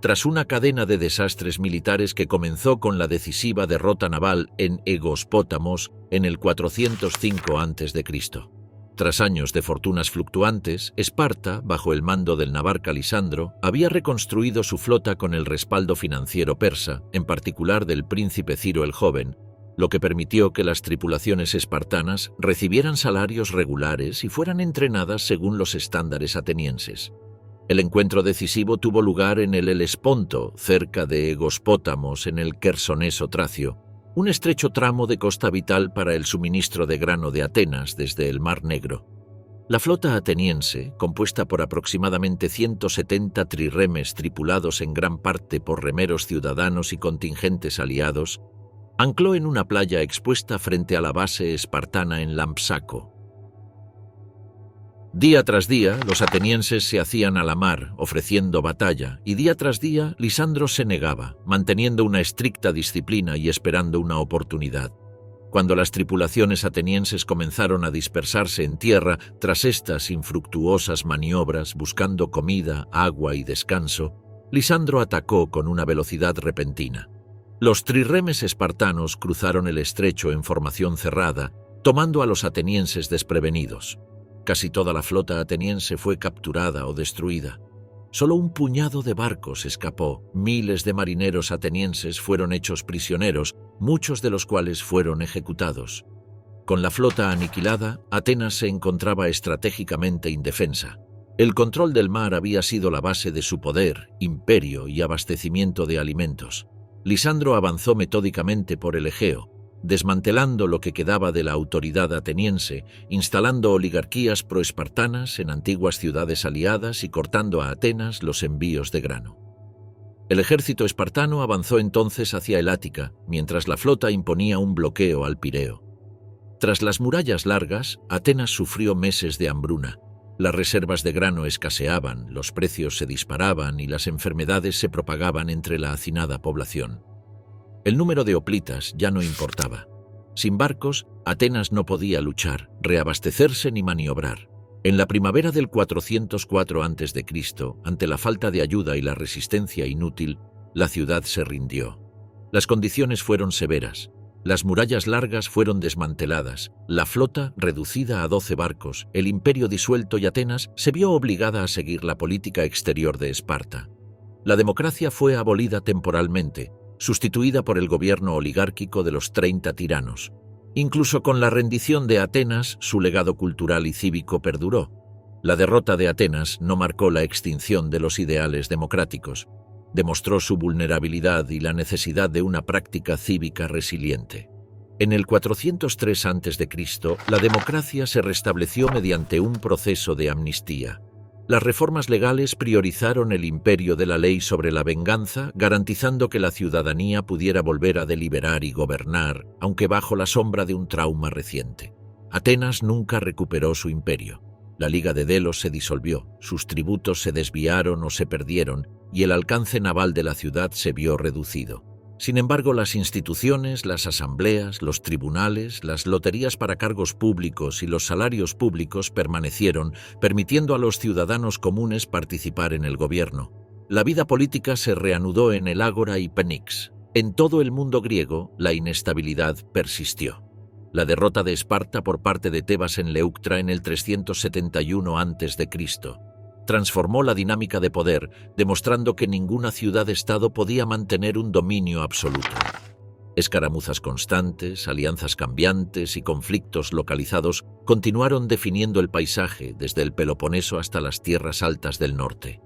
tras una cadena de desastres militares que comenzó con la decisiva derrota naval en Egospótamos en el 405 a.C. Tras años de fortunas fluctuantes, Esparta, bajo el mando del navarca Lisandro, había reconstruido su flota con el respaldo financiero persa, en particular del príncipe Ciro el Joven, lo que permitió que las tripulaciones espartanas recibieran salarios regulares y fueran entrenadas según los estándares atenienses. El encuentro decisivo tuvo lugar en el Helesponto, cerca de Egospótamos, en el Quersoneso Tracio, un estrecho tramo de costa vital para el suministro de grano de Atenas desde el Mar Negro. La flota ateniense, compuesta por aproximadamente 170 trirremes tripulados en gran parte por remeros ciudadanos y contingentes aliados, ancló en una playa expuesta frente a la base espartana en Lampsaco. Día tras día, los atenienses se hacían a la mar, ofreciendo batalla, y día tras día, Lisandro se negaba, manteniendo una estricta disciplina y esperando una oportunidad. Cuando las tripulaciones atenienses comenzaron a dispersarse en tierra tras estas infructuosas maniobras buscando comida, agua y descanso, Lisandro atacó con una velocidad repentina. Los trirremes espartanos cruzaron el estrecho en formación cerrada, tomando a los atenienses desprevenidos. Casi toda la flota ateniense fue capturada o destruida. Solo un puñado de barcos escapó. Miles de marineros atenienses fueron hechos prisioneros, muchos de los cuales fueron ejecutados. Con la flota aniquilada, Atenas se encontraba estratégicamente indefensa. El control del mar había sido la base de su poder, imperio y abastecimiento de alimentos. Lisandro avanzó metódicamente por el Egeo, desmantelando lo que quedaba de la autoridad ateniense, instalando oligarquías proespartanas en antiguas ciudades aliadas y cortando a Atenas los envíos de grano. El ejército espartano avanzó entonces hacia el Ática, mientras la flota imponía un bloqueo al Pireo. Tras las murallas largas, Atenas sufrió meses de hambruna. Las reservas de grano escaseaban, los precios se disparaban y las enfermedades se propagaban entre la hacinada población. El número de hoplitas ya no importaba. Sin barcos, Atenas no podía luchar, reabastecerse ni maniobrar. En la primavera del 404 a.C., ante la falta de ayuda y la resistencia inútil, la ciudad se rindió. Las condiciones fueron severas. Las murallas largas fueron desmanteladas, la flota reducida a 12 barcos, el imperio disuelto y Atenas se vio obligada a seguir la política exterior de Esparta. La democracia fue abolida temporalmente, sustituida por el gobierno oligárquico de los 30 tiranos. Incluso con la rendición de Atenas, su legado cultural y cívico perduró. La derrota de Atenas no marcó la extinción de los ideales democráticos. Demostró su vulnerabilidad y la necesidad de una práctica cívica resiliente. En el 403 a.C., la democracia se restableció mediante un proceso de amnistía. Las reformas legales priorizaron el imperio de la ley sobre la venganza, garantizando que la ciudadanía pudiera volver a deliberar y gobernar, aunque bajo la sombra de un trauma reciente. Atenas nunca recuperó su imperio. La Liga de Delos se disolvió, sus tributos se desviaron o se perdieron, y el alcance naval de la ciudad se vio reducido. Sin embargo, las instituciones, las asambleas, los tribunales, las loterías para cargos públicos y los salarios públicos permanecieron, permitiendo a los ciudadanos comunes participar en el gobierno. La vida política se reanudó en el Ágora y Penix. En todo el mundo griego, la inestabilidad persistió. La derrota de Esparta por parte de Tebas en Leuctra en el 371 a.C. transformó la dinámica de poder, demostrando que ninguna ciudad-estado podía mantener un dominio absoluto. Escaramuzas constantes, alianzas cambiantes y conflictos localizados continuaron definiendo el paisaje desde el Peloponeso hasta las tierras altas del norte.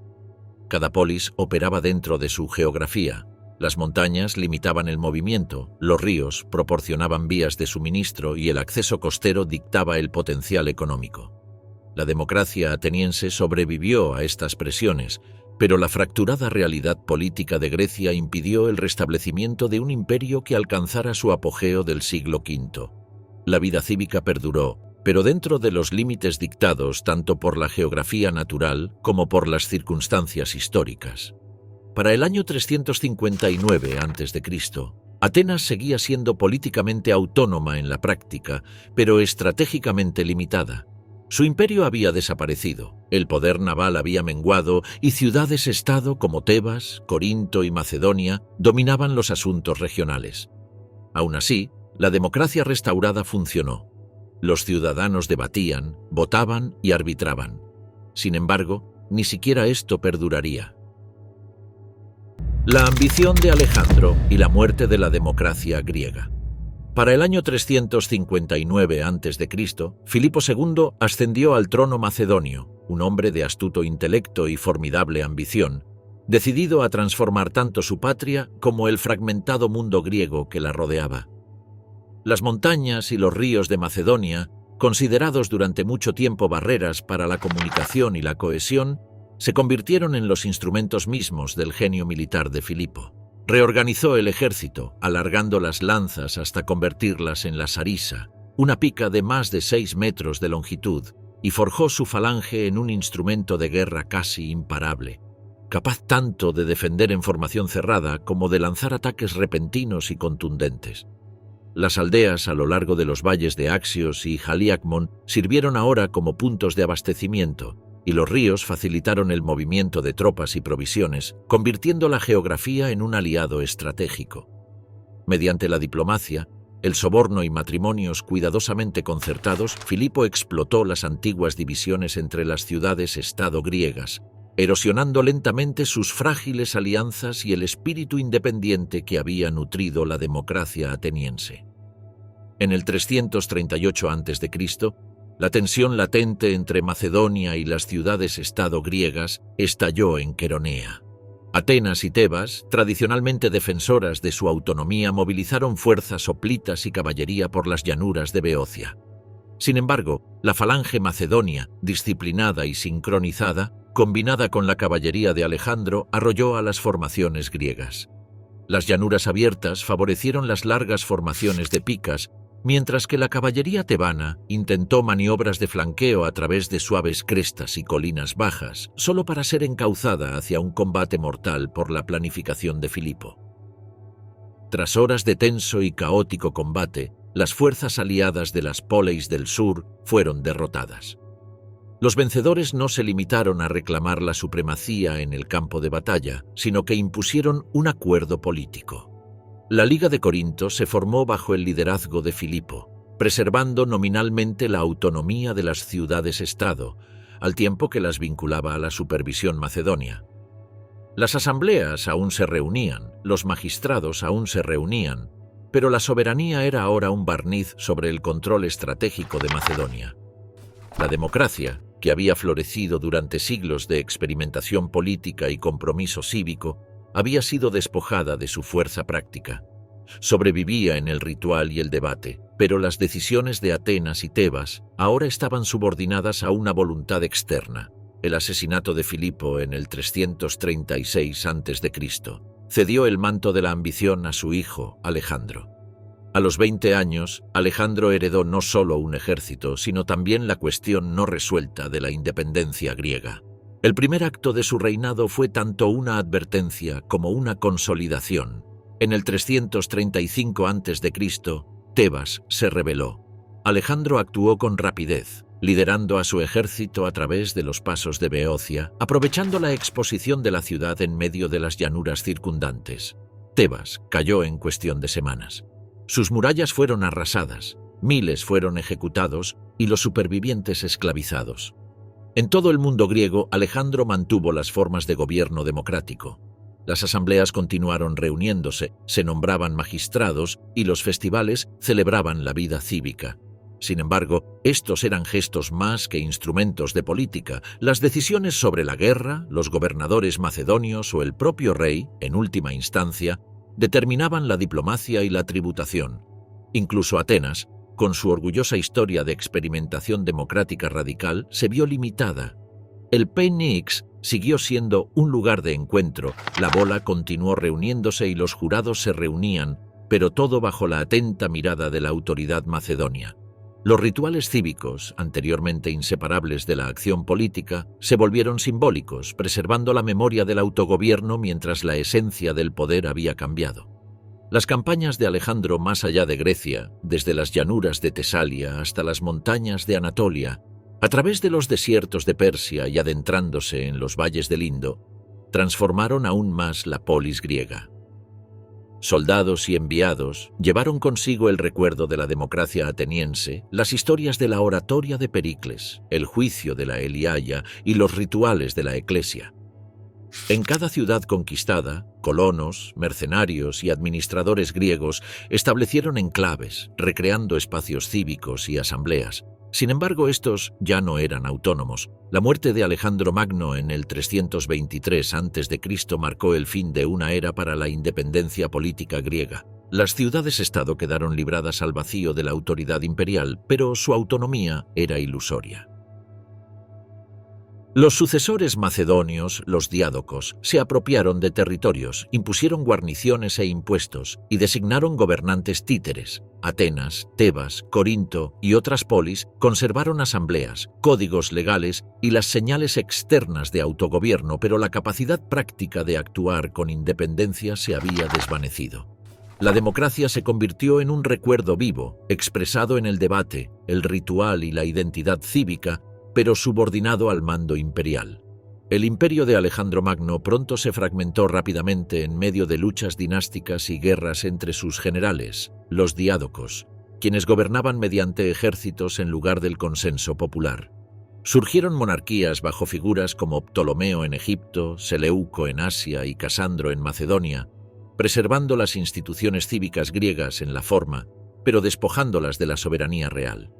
Cada polis operaba dentro de su geografía. Las montañas limitaban el movimiento, los ríos proporcionaban vías de suministro y el acceso costero dictaba el potencial económico. La democracia ateniense sobrevivió a estas presiones, pero la fracturada realidad política de Grecia impidió el restablecimiento de un imperio que alcanzara su apogeo del siglo V. La vida cívica perduró, pero dentro de los límites dictados tanto por la geografía natural como por las circunstancias históricas. Para el año 359 a.C., Atenas seguía siendo políticamente autónoma en la práctica, pero estratégicamente limitada. Su imperio había desaparecido, el poder naval había menguado y ciudades-estado como Tebas, Corinto y Macedonia dominaban los asuntos regionales. Aún así, la democracia restaurada funcionó. Los ciudadanos debatían, votaban y arbitraban. Sin embargo, ni siquiera esto perduraría. La ambición de Alejandro y la muerte de la democracia griega. Para el año 359 a.C., Filipo II ascendió al trono macedonio, un hombre de astuto intelecto y formidable ambición, decidido a transformar tanto su patria como el fragmentado mundo griego que la rodeaba. Las montañas y los ríos de Macedonia, considerados durante mucho tiempo barreras para la comunicación y la cohesión, se convirtieron en los instrumentos mismos del genio militar de Filipo. Reorganizó el ejército, alargando las lanzas hasta convertirlas en la sarisa, una pica de más de 6 metros de longitud, y forjó su falange en un instrumento de guerra casi imparable, capaz tanto de defender en formación cerrada como de lanzar ataques repentinos y contundentes. Las aldeas a lo largo de los valles de Axios y Haliacmon sirvieron ahora como puntos de abastecimiento, y los ríos facilitaron el movimiento de tropas y provisiones, convirtiendo la geografía en un aliado estratégico. Mediante la diplomacia, el soborno y matrimonios cuidadosamente concertados, Filipo explotó las antiguas divisiones entre las ciudades-estado griegas, erosionando lentamente sus frágiles alianzas y el espíritu independiente que había nutrido la democracia ateniense. En el 338 a.C., la tensión latente entre Macedonia y las ciudades-estado griegas estalló en Queronea. Atenas y Tebas, tradicionalmente defensoras de su autonomía, movilizaron fuerzas hoplitas y caballería por las llanuras de Beocia. Sin embargo, la falange macedonia, disciplinada y sincronizada, combinada con la caballería de Alejandro, arrolló a las formaciones griegas. Las llanuras abiertas favorecieron las largas formaciones de picas, mientras que la caballería tebana intentó maniobras de flanqueo a través de suaves crestas y colinas bajas, solo para ser encauzada hacia un combate mortal por la planificación de Filipo. Tras horas de tenso y caótico combate, las fuerzas aliadas de las poleis del sur fueron derrotadas. Los vencedores no se limitaron a reclamar la supremacía en el campo de batalla, sino que impusieron un acuerdo político. La Liga de Corinto se formó bajo el liderazgo de Filipo, preservando nominalmente la autonomía de las ciudades-estado, al tiempo que las vinculaba a la supervisión macedonia. Las asambleas aún se reunían, los magistrados aún se reunían, pero la soberanía era ahora un barniz sobre el control estratégico de Macedonia. La democracia, que había florecido durante siglos de experimentación política y compromiso cívico, había sido despojada de su fuerza práctica. Sobrevivía en el ritual y el debate, pero las decisiones de Atenas y Tebas ahora estaban subordinadas a una voluntad externa. El asesinato de Filipo en el 336 a.C. cedió el manto de la ambición a su hijo, Alejandro. A los 20 años, Alejandro heredó no solo un ejército, sino también la cuestión no resuelta de la independencia griega. El primer acto de su reinado fue tanto una advertencia como una consolidación. En el 335 a.C., Tebas se rebeló. Alejandro actuó con rapidez, liderando a su ejército a través de los pasos de Beocia, aprovechando la exposición de la ciudad en medio de las llanuras circundantes. Tebas cayó en cuestión de semanas. Sus murallas fueron arrasadas, miles fueron ejecutados y los supervivientes esclavizados. En todo el mundo griego, Alejandro mantuvo las formas de gobierno democrático. Las asambleas continuaron reuniéndose, se nombraban magistrados y los festivales celebraban la vida cívica. Sin embargo, estos eran gestos más que instrumentos de política. Las decisiones sobre la guerra, los gobernadores macedonios o el propio rey, en última instancia, determinaban la diplomacia y la tributación. Incluso Atenas, con su orgullosa historia de experimentación democrática radical, se vio limitada. El Pnyx siguió siendo un lugar de encuentro, la bola continuó reuniéndose y los jurados se reunían, pero todo bajo la atenta mirada de la autoridad macedonia. Los rituales cívicos, anteriormente inseparables de la acción política, se volvieron simbólicos, preservando la memoria del autogobierno mientras la esencia del poder había cambiado. Las campañas de Alejandro más allá de Grecia, desde las llanuras de Tesalia hasta las montañas de Anatolia, a través de los desiertos de Persia y adentrándose en los valles del Indo, transformaron aún más la polis griega. Soldados y enviados llevaron consigo el recuerdo de la democracia ateniense, las historias de la oratoria de Pericles, el juicio de la Eliaia y los rituales de la Eclesia. En cada ciudad conquistada, colonos, mercenarios y administradores griegos establecieron enclaves, recreando espacios cívicos y asambleas. Sin embargo, estos ya no eran autónomos. La muerte de Alejandro Magno en el 323 a.C. marcó el fin de una era para la independencia política griega. Las ciudades-estado quedaron libradas al vacío de la autoridad imperial, pero su autonomía era ilusoria. Los sucesores macedonios, los diádocos, se apropiaron de territorios, impusieron guarniciones e impuestos y designaron gobernantes títeres. Atenas, Tebas, Corinto y otras polis conservaron asambleas, códigos legales y las señales externas de autogobierno, pero la capacidad práctica de actuar con independencia se había desvanecido. La democracia se convirtió en un recuerdo vivo, expresado en el debate, el ritual y la identidad cívica, pero subordinado al mando imperial. El imperio de Alejandro Magno pronto se fragmentó rápidamente en medio de luchas dinásticas y guerras entre sus generales, los diádocos, quienes gobernaban mediante ejércitos en lugar del consenso popular. Surgieron monarquías bajo figuras como Ptolomeo en Egipto, Seleuco en Asia y Casandro en Macedonia, preservando las instituciones cívicas griegas en la forma, pero despojándolas de la soberanía real.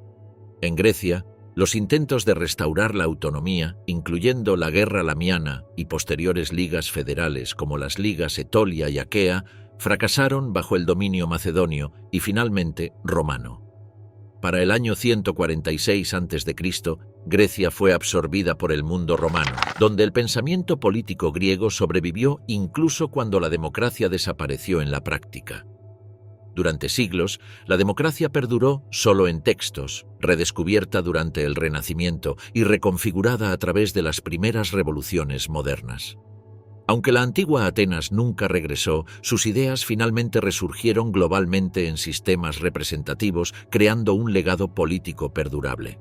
En Grecia, los intentos de restaurar la autonomía, incluyendo la Guerra Lamiana y posteriores ligas federales como las ligas Etolia y Aquea, fracasaron bajo el dominio macedonio y finalmente romano. Para el año 146 a.C., Grecia fue absorbida por el mundo romano, donde el pensamiento político griego sobrevivió incluso cuando la democracia desapareció en la práctica. Durante siglos, la democracia perduró solo en textos, redescubierta durante el Renacimiento y reconfigurada a través de las primeras revoluciones modernas. Aunque la antigua Atenas nunca regresó, sus ideas finalmente resurgieron globalmente en sistemas representativos, creando un legado político perdurable.